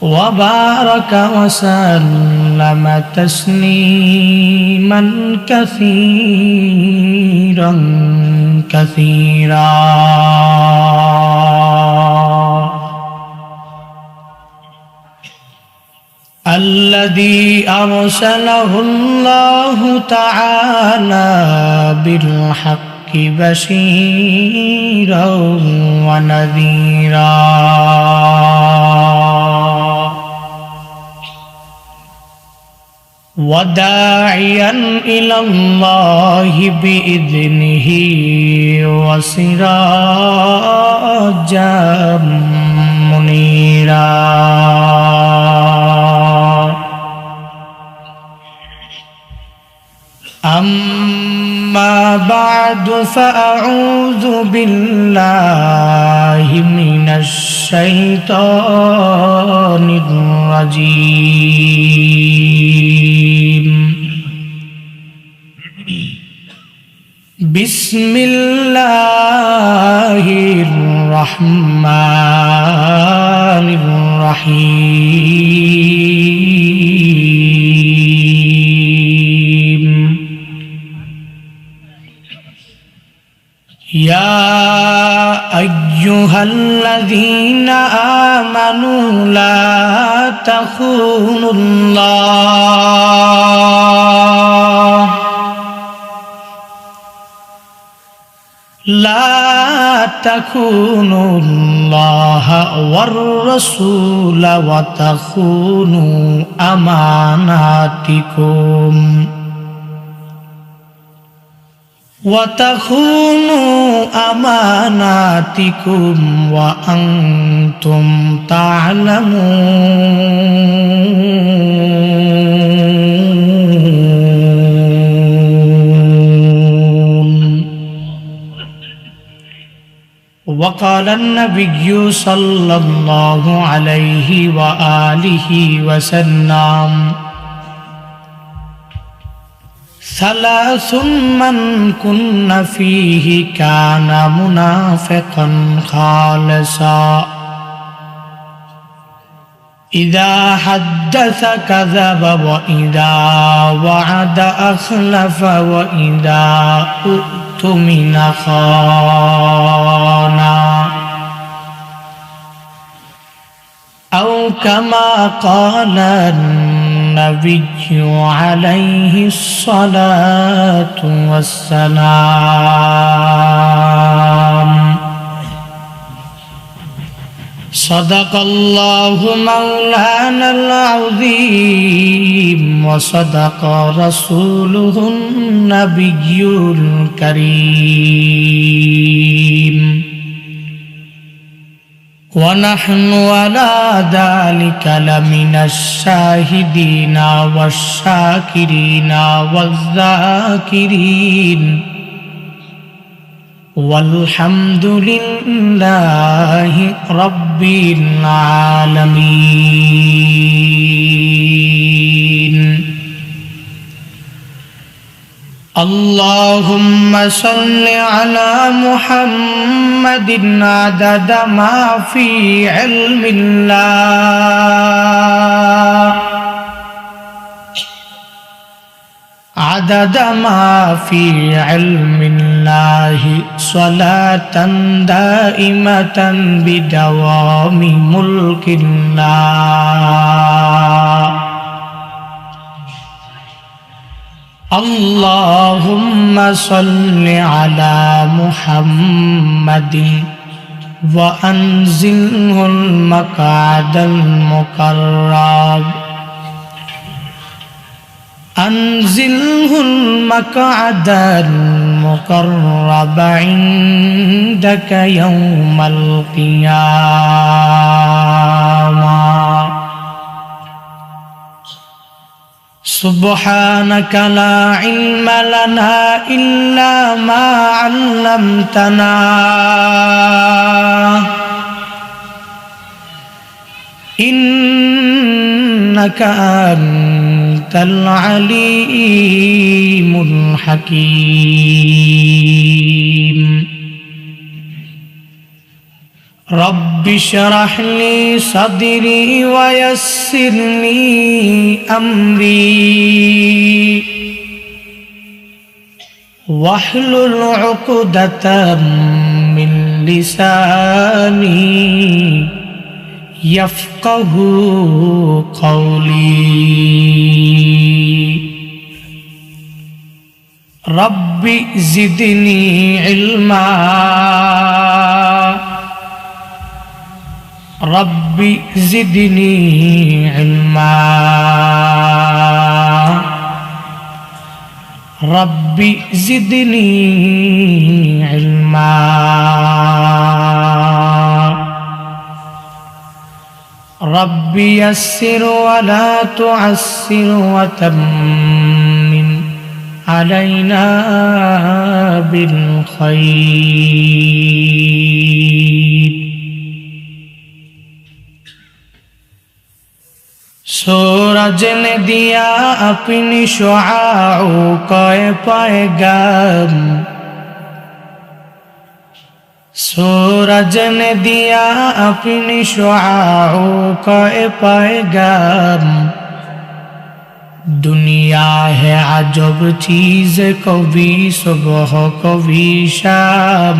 وبارك وسلم تسليما كثيرا الذي أرسله الله تعالى بالحق بشيرا ونذيرا وداعيا إلى الله بإذنه وسراجا منيرا أما بعد فأعوذ بالله من الشيطان الرجيم بسم الله الرحمن الرحيم يا أيها الذين آمنوا لا تخونوا الله والرسول وتخونوا أماناتكم وأنتم تعلمون. وقال النبي صلى الله عليه وآله وسلم ثلاث من كن فيه كان منافقا خالصا إذا حدث كذب وإذا وعد أخلف وإذا اؤتمن خانا أو كما قال النبي عليه الصلاة والسلام. صدق الله مولانا العظيم وصدق رسوله النبي الكريم. ونحن على ذلك لمن الشاهدين والشاكرين والذاكرين والحمد لله رب العالمين. اللهم صل على محمد عدد ما في علم الله عدد ما في علم الله صلاة دائمة بدوام ملك الله. اللهم صل على محمد وأنزله المقعد المقرب أنزله المقعد المقرب عندك يوم القيامة. سبحانك لا علم لنا إلا ما علمتنا إنك أنت العليم الحكيم. رب اشرح لي صدري ويسر لي أمري واحلل عقدة من لساني يفقه قولي. رب زدني علما رب زدني علما رب زدني علما. رب يسر ولا تعسر وتمم علينا بالخير. सूरज ने दिया अपनी शुआओं को पैगाम सूरज ने दिया अपनी शुआओं को पैगाम. दुनिया है अजब चीज कभी सुबह कभी शाम.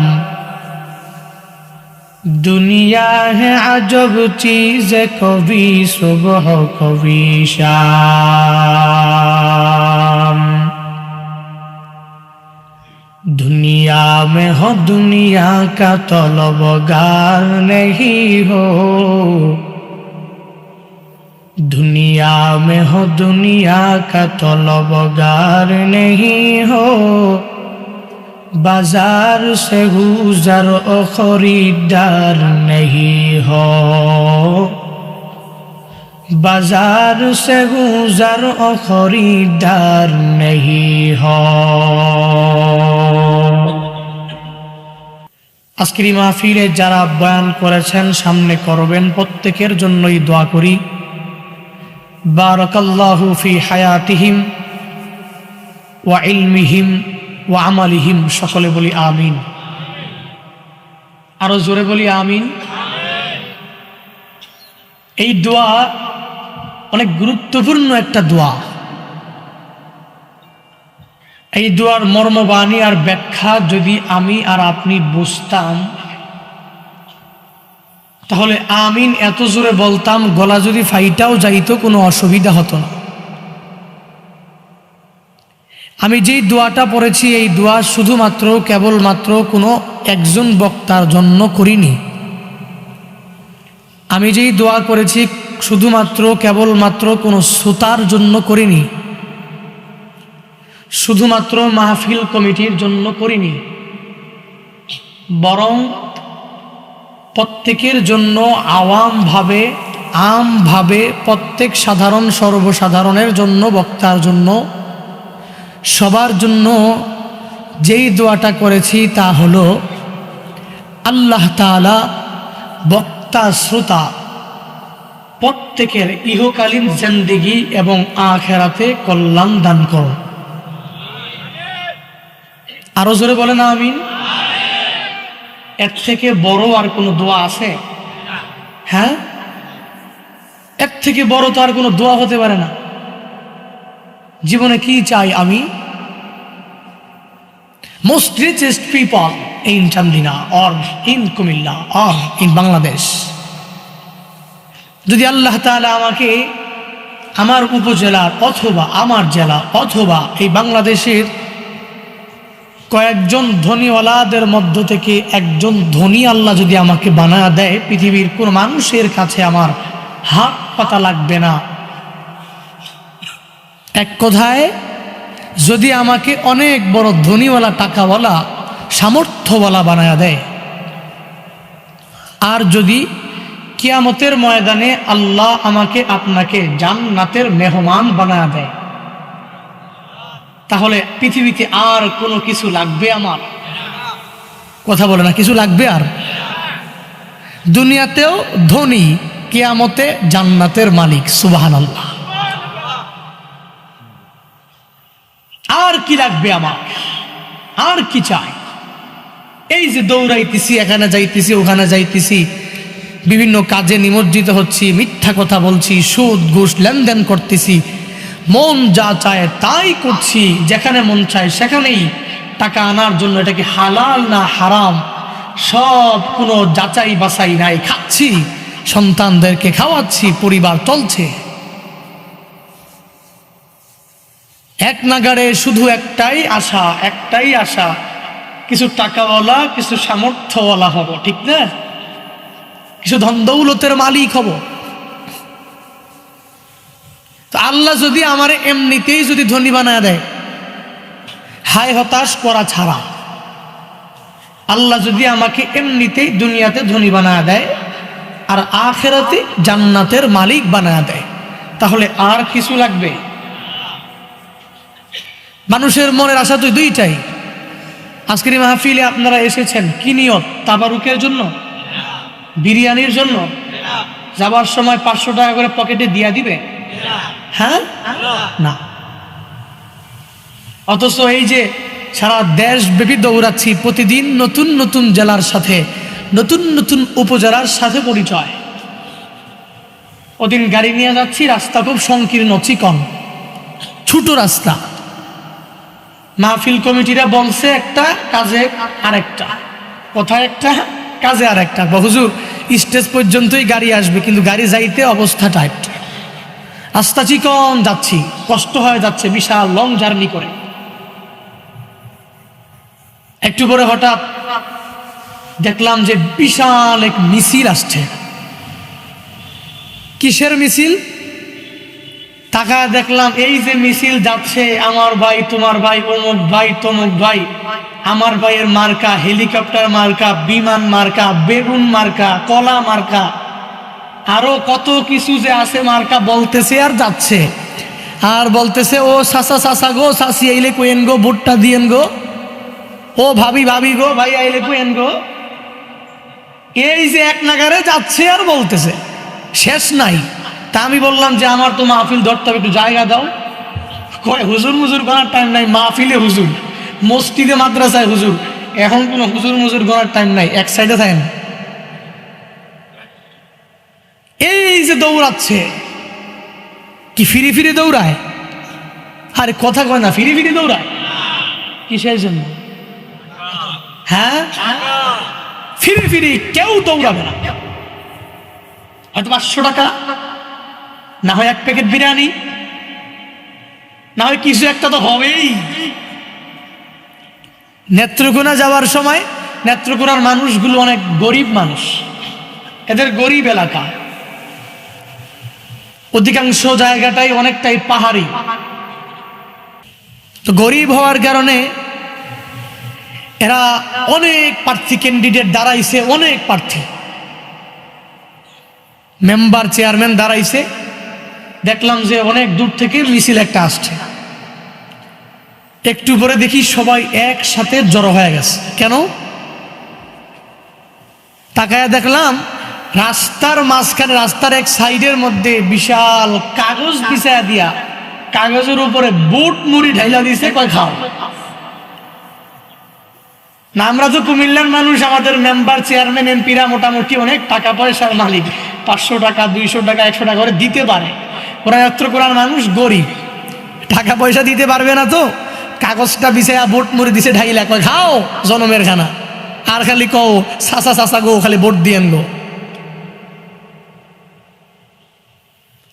दुनिया है अजब चीज कभी सुबह कभी शाम. दुनिया में हो दुनिया का तलबगार नहीं हो दुनिया में हो दुनिया का तलबगार नहीं हो. बाजार से गुजर और खरीदार नहीं हो बाजार से गुजर और खरीदार नहीं हो. আজকের মাহফিলে যারা বয়ান করেছেন সামনে করবেন প্রত্যেকের জন্যই দোয়া করি. বারাকাল্লাহু ফি হায়াতিহিম ওয়া ইলমিহিম ওয়া আমালিহিম. সকলে বলি আমিন. আরো জোরে বলি আমিন. এই দোয়া অনেক গুরুত্বপূর্ণ একটা দোয়া. এই দোয়ার মর্মবাণী আর ব্যাখ্যা যদি আমি আর আপনি বুঝতাম তাহলে আমিন এত জোরে বলতাম গলা যদি ফাইটাও যাইতো কোনো অসুবিধা হতো না. আমি যেই দোয়াটা পড়েছি এই দোয়া শুধুমাত্র কেবলমাত্র কোনো একজন বক্তার জন্য করিনি. আমি যেই দোয়া করেছি শুধুমাত্র কেবলমাত্র কোনো শ্রোতার জন্য করিনি, শুধুমাত্র মাহফিল কমিটির জন্য করিনি, বরং প্রত্যেকের জন্য আওয়ামভাবে আমভাবে প্রত্যেক সাধারণ সর্বসাধারণের জন্য বক্তার জন্য সবার জন্য যেই দোয়াটা করেছি তা হলো আল্লাহ তাআলা বক্তা শ্রোতা প্রত্যেকের ইহকালীন জিন্দেগি এবং আখিরাতে কল্যাণ দান করো। আরো জোরে বলেন আমিন। এর থেকে বড় আর কোনো দোয়া আছে? হ্যাঁ, এর থেকে বড় তো আর কোনো দোয়া হতে পারে না। জীবনে কি চাই আমি? Most richest people in Chandina or in Kumilla or in Bangladesh. যদি আল্লাহ তাআলা আমাকে আমার উপজেলার অথবা আমার জেলা অথবা এই বাংলাদেশের কয়েকজন ধনীওয়ালাদের মধ্য থেকে একজন ধনী আল্লাহ যদি আমাকে বানায় দেয়, পৃথিবীর কোন মানুষের কাছে আমার হাত পাতা লাগবে না। এক কথায়, যদি আমাকে অনেক বড় ধনীওয়ালা টাকাওয়ালা সামর্থ্যওয়ালা বানায়া দেয়, আর যদি কিয়ামতের ময়দানে আল্লাহ আমাকে আপনাকে জান্নাতের মেহমান বানায়া দেয়, তাহলে পৃথিবীতে আর কোনো কিছু লাগবে আমার? কথা বলে না, কিছু লাগবে আর? দুনিয়াতেও ধনী, কিয়ামতে জান্নাতের মালিক। সুবহানাল্লাহ। আর কি লাগবে আমার? আর কি চাই? এই যে দৌড়াইতেছি, এখানে যাইতেছি ওখানে যাইতেছি, বিভিন্ন কাজে নিমজ্জিত হচ্ছি, মিথ্যা কথা বলছি, সুদ ঘুষ লেনদেন করতেছি, মন যা চায় তাই করছি, যেখানে মন চায় সেখানেই টাকা আনার জন্য এটা কি হালাল না হারাম সব কোনো যাচাই বাছাই নাই, খাচ্ছি, সন্তানদেরকে খাওয়াচ্ছি, পরিবার চলছে। এক নাগাড়ে শুধু একটাই আশা, কিছু টাকাওয়ালা, কিছু সামর্থ্যওয়ালা হব, ঠিক না? কিছু ধন দৌলতের মালিক হব। তো আল্লাহ যদি আমার এমনিতেই যদি ধনী বানায় দেয়, হায় হতাশ করা ছাড়া, আল্লাহ যদি আমাকে এমনিতেই দুনিয়াতে ধনী বানায় দেয় আর আখিরাতে জান্নাতের মালিক বানায় দেয়, তাহলে আর কিছু লাগবে? মানুষের মনের আশা তো দুইটাই। আজকের মাহফিলে আপনারা এসেছেন কি নিয়ত? তাবারুকের জন্য? বিরিয়ানির জন্য? যাবার সময় 500 টাকা করে পকেটে দিয়া দিবে? হ্যাঁ, না। অথচ এই যে সারা দেশব্যাপী দৌড়াচ্ছি, প্রতিদিন নতুন নতুন জেলার সাথে, নতুন নতুন উপজেলার সাথে পরিচয়। ওদিন গাড়ি নিয়ে যাচ্ছি, রাস্তা খুব সংকীর্ণ, চিকন, ছোট রাস্তা। মাহফিল কমিটিরা বলছে একটা, কাজে আরেকটা, কোথায় একটা, কাজে আরেকটা। হুজুর, স্টেজ পর্যন্তই গাড়ি আসবে, কিন্তু গাড়ি যাইতে অবস্থা টাইট, রাস্তা চিকন, যাচ্ছি, কষ্ট হয়ে যাচ্ছে, বিশাল লং জার্নি করে। একটু পরে হঠাৎ দেখলাম যে বিশাল এক মিছিল আসছে। কিসের মিছিল? তাকায় দেখলাম এই যে মিছিল যাচ্ছে, আমার ভাই, তোমার ভাই, অমুক ভাই, তমুক ভাই, আমার ভাইয়ের মার্কা, হেলিকপ্টার মার্কা, বিমান মার্কা, বেগুন মার্কা, কলা মার্কা, আরো কত কিছু যে আছে মার্কা, বলতেছে আর যাচ্ছে, আর বলতেছে ও সাসা সাসা গো, সাসি আইলে কোয়েন গো, ভুট্টা দিয়েন গো, ও ভাবি ভাবি গো, ভাই আইলে কোয়েন গো। এই যে এক নাগারে যাচ্ছে আর বলতেছে, শেষ নাই। তা আমি বললাম যে আমার তো মাহফিল ধরতে হবে, একটু জায়গা দাও। কয় হুজুর মুজুর করার টাইম নাই, মাহফিলে হুজুর, মসজিদে মাদ্রাসায় হুজুর, এখন কোনো হুজুর মুজুর করার টাইম নাই, এক সাইডে থাকেন। এই যে দৌড়াচ্ছে, কি ফিরি ফিরি দৌড়ায়? আরে কথা কয় না, ফিরি ফিরি দৌড়ায় কিসের জন্য? হ্যাঁ, ফিরি ফিরি কেউ দৌড়াবে না। হয়তো 500 টাকা, না হয় 1 প্যাকেট বিরিয়ানি, না হয় কিছু একটা তো হবেই। নেত্রকোনা যাওয়ার সময়, নেত্রকোনার মানুষগুলো অনেক গরিব মানুষ, এদের গরিব এলাকা, অধিকাংশ জায়গাটাই অনেকটাই পাহাড়ি। তো গরিব হওয়ার কারণে এরা অনেক প্রার্থী, ক্যান্ডিডেট দাঁড়াইছে, অনেক প্রার্থী। মেম্বার চেয়ারম্যান দাঁড়াইছে, দেখলাম যে অনেক দূর থেকে মিছিল একটা আসছে। একটু পরে দেখি সবাই একসাথে জড়ো হয়ে গেছে। কেন? তাকায় দেখলাম রাস্তার মাঝখানে, রাস্তার এক সাইডের মধ্যে বিশাল কাগজ বিছায়া দিয়া, কাগজের উপরে বুট মুড়ি ঢাইলা দিছে, কয় খাও। না, আমরা তো কুমিল্লার মানুষ, আমাদের মেম্বার চেয়ারম্যান এমপিরা মোটামুটি অনেক টাকা পয়সার মালিক, 500 টাকা 200 টাকা 100 টাকা করে দিতে পারে। ওরা এত্র করার মানুষ গরিব, টাকা পয়সা দিতে পারবে না, তো কাগজটা বিছায়া বুট মুড়ি দিছে ঢাইলা, কয় খাও জনমের খানা। আর খালি কও চাচা চাচা গো, খালি ভোট দিয়েন গো।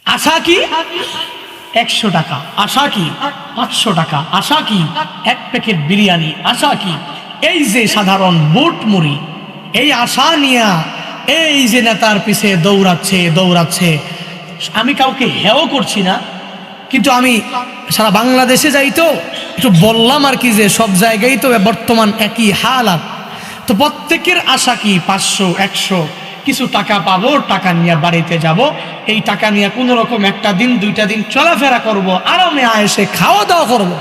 আশা কি 100 টাকা, আশা কি 500 টাকা, আশা কি 1 প্যাকেট বিরিয়ানি, আশা কি এই যে সাধারণ বুট মুড়ি। এই আশা নিয়া এই যে নেতার পিছে দৌড়াচ্ছে। আমি কাউকে হেও করছি না, কিন্তু আমি সারা বাংলাদেশে যাই তো একটু বললাম আর কি, যে সব জায়গায় তো বর্তমান একই হালাত। তো প্রত্যেকের আশা কি 500 100 কিছু টাকা পাবো, টাকা নিয়ে বাড়িতে যাব, এই টাকা নিয়ে কোনো রকম 1 দিন 2 দিন চলাফেরা করব, আরামে আয়েসে খাওয়া দাওয়া করব।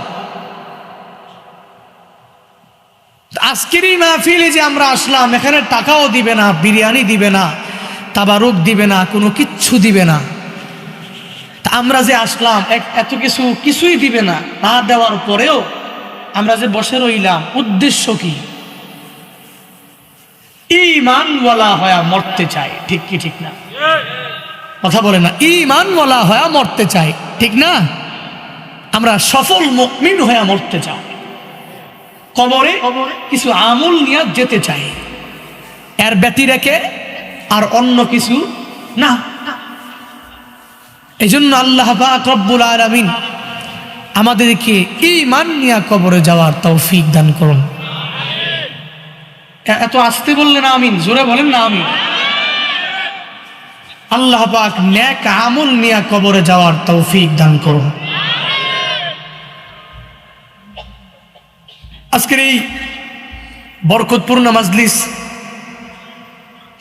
আজকের এই মাহফিলে যে আমরা আসলাম, এখানে টাকাও দিবে না, বিরিয়ানি দিবে না, তাবারুক দিবে না, কোনো কিচ্ছু দিবে না। তা আমরা যে আসলাম এত কিছুই দিবে না, না দেওয়ার পরেও আমরা যে বসে রইলাম, উদ্দেশ্য কি? ঈমানওয়ালা হয়ে মরতে চাই, ঠিক কি ঠিক না? কথা বলে না, ঈমানওয়ালা হয়ে মরতে চাই, ঠিক না? আমরা সফল মুমিন হয়ে মরতে চাই, কবরে কিছু আমল নিয়ে যেতে চাই, এর ব্যতি রেখে আর অন্য কিছু না। এই জন্য আল্লাহ পাক রব্বুল আলামিন আমাদেরকে ঈমান নিয়ে কবরে যাওয়ার তৌফিক দান করুন। এত আস্তে বললেন আমিন, জোরে বলেন না আমিন। আল্লাহ পাক নেক আমল নিয়ে কবরে যাওয়ার তৌফিক দান করুন। আজকের এই বরকতপূর্ণ মাজলিস,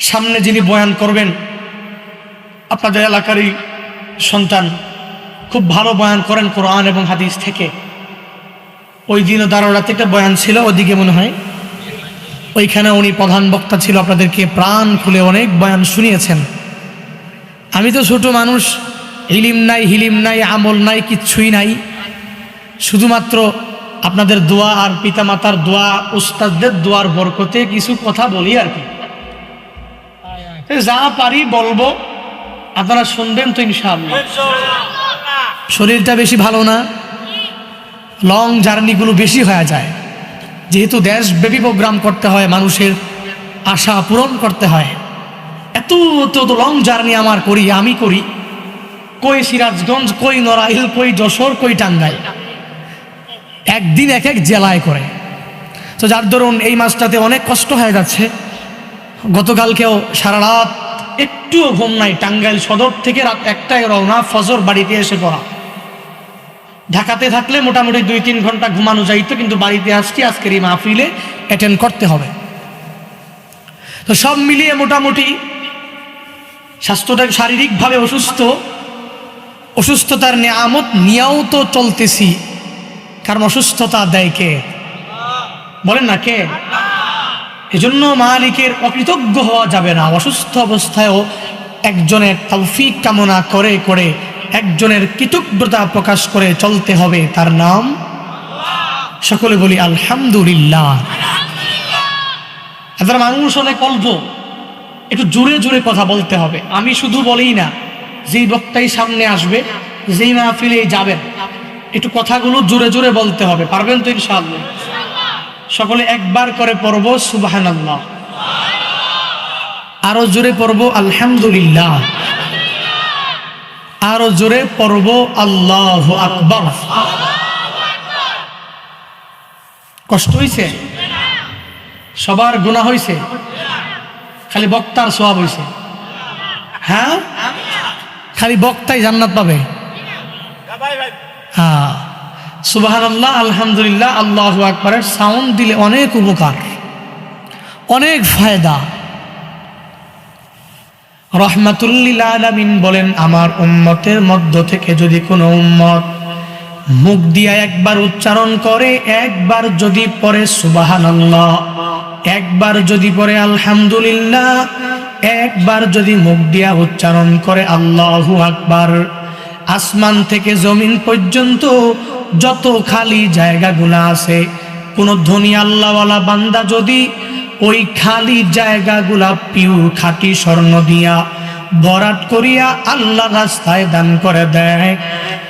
সামনে যিনি বয়ান করবেন আপনাদের এলাকারই সন্তান, খুব ভালো বয়ান করেন কোরআন এবং হাদিস থেকে। ওই দিনও দারোরাতে একটা বয়ান ছিল, ওদিকে মনে হয়, ওইখানে উনি প্রধান বক্তা ছিল, আপনাদেরকে প্রাণ খুলে অনেক বয়ান শুনিয়েছেন। আমি তো ছোট মানুষ, ইলিম নাই, হিলিম নাই, আমল নাই, কিচ্ছুই নাই, শুধুমাত্র আপনাদের দোয়া আর পিতামাতার দোয়া, উস্তাদদের দোয়ার বরকতে কিছু কথা বলি আর কি। যা পারি বলবো, আপনারা শুনবেন তো ইনশাআল্লাহ। শরীরটা বেশি ভালো না, লং জার্নিগুলো বেশি হয়ে যায়, যেহেতু দেশব্যাপী প্রোগ্রাম করতে হয়, মানুষের আশা পূরণ করতে হয়। এত লং জার্নি আমি করি, কই সিরাজগঞ্জ, কই নড়াইল, কই যশোর, কই টাঙ্গাইল, একদিন এক এক জেলায় করে। তো যার ধরুন এই মাসটাতে অনেক কষ্ট হয়ে যাচ্ছে। গতকালকেও সারা রাত একটুও ঘুম নাই, টাঙ্গাইল সদর থেকে রাত 1টায় রওনা, ফজর বাড়িতে এসে পড়া। ঢাকাতে থাকলে মোটামুটি 2-3 ঘন্টা ঘুমানো যাইতো, কিন্তু বাড়িতে আসছি, আজকের এই মাহফিলে অ্যাটেন্ড করতে হবে। তো সব মিলিয়ে মোটামুটি স্বাস্থ্যটা, শারীরিকভাবে অসুস্থতার নিয়ামত নিয়েও তো চলতেছি, কারণ অসুস্থতা দেয় কে? বলেন না কে? এজন্য মালিকের অকৃতজ্ঞ হওয়া যাবে না। অসুস্থ অবস্থায়ও একজনের তৌফিক কামনা করে করে একজনের কৃতজ্ঞতা প্রকাশ করে চলতে হবে, তার নাম সকলে বলি আলহামদুলিল্লাহ। আপনারা মানুষ অনেক অল্প, একটু জোরে জোরে কথা বলতে হবে। আমি শুধু বলি না, যেই বক্তাই সামনে আসবে, যেই মাহফিলে যাবেন, একটু কথাগুলো জোরে জোরে বলতে হবে। পারবেন তো ইনশাআল্লাহ? সকলে একবার করে পড়ব সুবহানাল্লাহ, আরো জোরে পড়ব আলহামদুলিল্লাহ, আরো জোরে পড়ব আল্লাহু আকবার। কষ্ট হইছে? সবার গুনাহ হইছে? খালি বক্তার সওয়াব হইছে? হ্যাঁ, খালি বক্তাই জান্নাত পাবে? হ্যাঁ, সুবহানাল্লাহ, আলহামদুলিল্লাহ, আল্লাহু আকবারের সাউন্ড দিলে অনেক উপকার, অনেক ফায়দা। রাহমাতুল লিল আলামিন বলেন, আমার উম্মতের মধ্য থেকে যদি কোনো উম্মত মুখ দিয়া একবার উচ্চারণ করে, একবার যদি পড়ে সুবহানাল্লাহ, একবার যদি পড়ে আলহামদুলিল্লাহ, একবার যদি মুখ দিয়া উচ্চারণ করে আল্লাহু আকবার, আসমান থেকে জমিন পর্যন্ত যত খালি জায়গাগুলো আছে, কোন ধনী আল্লাহওয়ালা বান্দা যদি ওই খালি জায়গাগুলা পিওর খাঁটি স্বর্ণ দিয়া ভরাট করিয়া আল্লাহ রাস্তায় দান করে দেয়,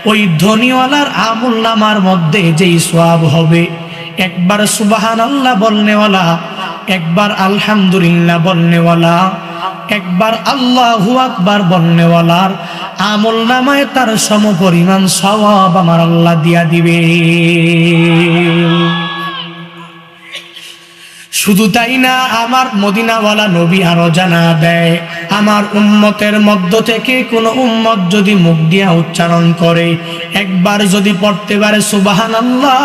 ওই ধনীওয়ালার আমুলনামার মধ্যে যেই সওয়াব হবে, একবার সুবহানাল্লাহ বলনেওয়ালা, একবার আলহামদুলিল্লাহ বলনেওয়ালা, একবার আল্লাহু আকবার বলনেওয়ালার আমলনামায় তার সমপরিমাণ সওয়াব আমার আল্লাহ দিয়া দিবে। শুধু তাই না, আমার মদিনাওয়ালা নবী আরো জানা দেয়, আমার উম্মতের মধ্য থেকে কোন উম্মত যদি মুখ দিয়া উচ্চারণ করে, একবার যদি পড়তে পারে সুবহানাল্লাহ,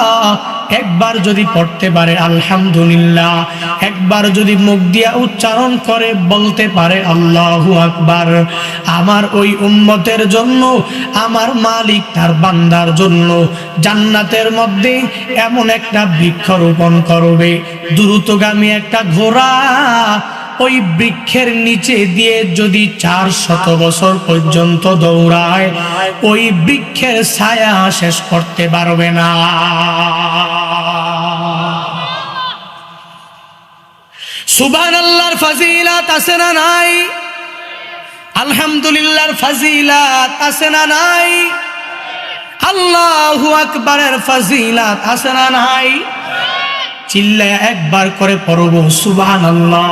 একবার যদি পড়তে পারে আলহামদুলিল্লাহ, একবার যদি মুখ দিয়া উচ্চারণ করে বলতে পারে আল্লাহু আকবার, আমার ওই উম্মতের জন্য আমার মালিক তার বান্দার জন্য জান্নাতের মধ্যে এমন একটা বৃক্ষ রোপণ করবে, দ্রুতগামী একটা ঘোড়া ওই বৃক্ষের নিচে দিয়ে যদি 400 বছর পর্যন্ত দৌড়ায়, ওই বৃক্ষের ছায়া শেষ করতে পারবে না। সুবহানাল্লাহর ফজিলত আছে না নাই? আলহামদুলিল্লাহর ফজিলত আছে না নাই? আল্লাহু আকবারের ফজিলত আছে না নাই? চিল্লায়া একবার করে পড়ব সুবহানাল্লাহ,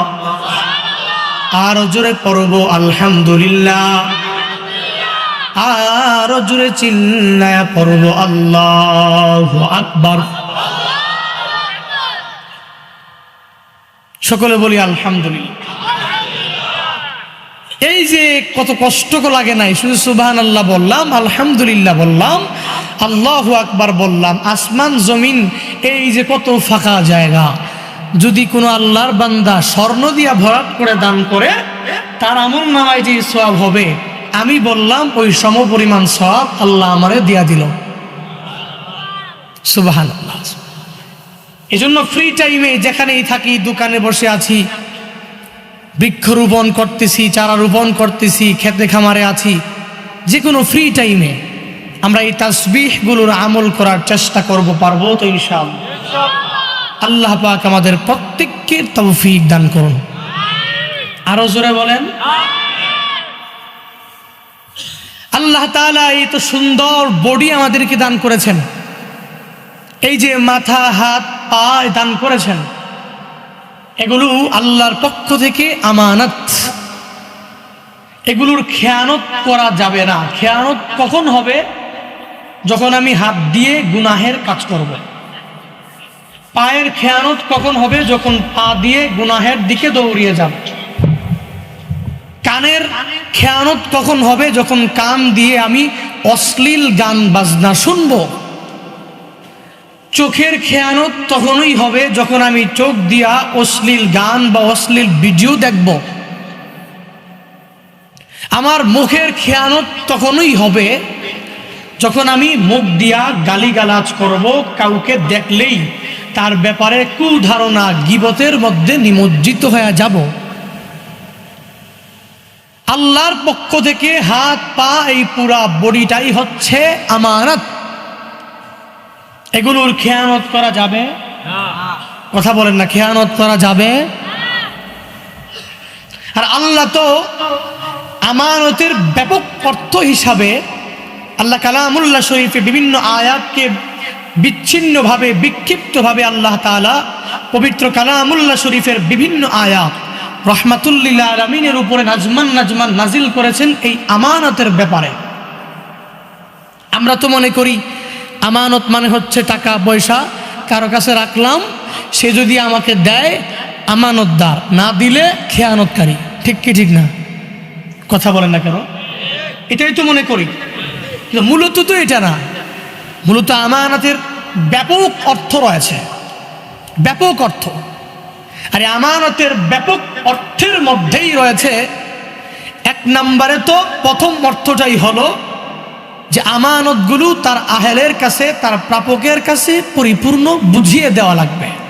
আর জোরে পড়ব আলহামদুলিল্লাহ, আর জোরে চিল্লায়া পড়ব আল্লাহু আকবার। সকলে বলি আলহামদুলিল্লাহ। এই যে কত কষ্ট লাগে নাই, শুধু সুবহানাল্লাহ বললাম, আলহামদুলিল্লাহ বললাম, আল্লাহু আকবার বললাম, আসমান জমিন এই যে কত ফাঁকা জায়গা, যদি কোনো আল্লাহর বান্দা স্বর্ণ দিয়া ভরাট করে দান করে, তার আমলনামায় যে সওয়াব হবে, আমি বললাম ওই সমপরিমাণ সওয়াব আল্লাহ আমারে দিয়া দিল। সুবহানাল্লাহ। এজন্য ফ্রি টাইমে যেখানেই থাকি, দোকানে বসে আছি, বৃক্ষরোপণ করতেছি, চারা রোপণ করতেছি, খেতে খামারে আছি, যে কোনো ফ্রি টাইমে আমরা এই তাসবিহগুলোর আমল করার চেষ্টা করব, পারবো তো ইনশাআল্লাহ? আল্লাহ পাক আমাদের প্রত্যেককে তৌফিক দান করুন। আরো জোরে বলেন আল্লাহ তাআলা এই তো সুন্দর বডি আমাদেরকে দান করেছেন, এই যে মাথা, হাত, পা দান করেছেন, এগুলো আল্লাহর পক্ষ থেকে আমানত, এগুলোর খেয়ানত করা যাবে না। খেয়ানত কখন হবে? যখন আমি হাত দিয়ে গুনাহের কাজ করব। পায়ের খেয়ানত কখন হবে? যখন পা দিয়ে গুনাহের দিকে দৌড়িয়ে যাব। কানের খেয়ানত কখন হবে? যখন কান দিয়ে আমি অশ্লীল গান বাজনা শুনব। চোখের খেয়ানত তখনই হবে যখন আমি চোখ দিয়া অশ্লীল গান বা অশ্লীল ভিডিও দেখব। আমার মুখের খেয়ানত তখনই হবে যখন আমি মুখ দিয়া গালিগালাজ করব, কাউকে দেখলেই তার ব্যাপারে কুধারণা, গীবতের মধ্যে নিমজ্জিত হয়ে যাব। আল্লাহর পক্ষ থেকে হাত, পা, এই পুরা বডিটাই হচ্ছে আমানত। এগুলোর খেয়ানত করা যাবে না। কথা বলেন না, খেয়ানত করা যাবে? আর আল্লাহ তো আমানতের ব্যাপক অর্থ হিসাবে আল্লাহ কালামুল্লাহ শরীফে বিভিন্ন আয়াতকে বিচ্ছিন্নভাবে, বিক্ষিপ্তভাবে আল্লাহ তাআলা পবিত্র কালামুল্লাহ শরীফের বিভিন্ন আয়াত রাহমাতুল লিল আলামিনের উপরে নাজমান নাজিল করেছেন এই আমানতের ব্যাপারে। আমরা তো মনে করি আমানত মানে হচ্ছে টাকা পয়সা কারো কাছে রাখলাম, সে যদি আমাকে দেয় আমানতদার, না দিলে খেয়ানতকারী। ঠিক কি ঠিক না? কথা বলেন না কেন? এটাই তো মনে করি, কিন্তু মূলত তো এটা না। মূলত আমানতের ব্যাপক অর্থ রয়েছে, ব্যাপক অর্থ। আর আমানতের ব্যাপক অর্থের মধ্যেই রয়েছে এক নম্বরে তো প্রথম অর্থটাই হলো যে আমানতগুলো তার আহেলের কাছে, তার প্রাপকের কাছে পরিপূর্ণ বুঝিয়ে দেওয়া লাগবে।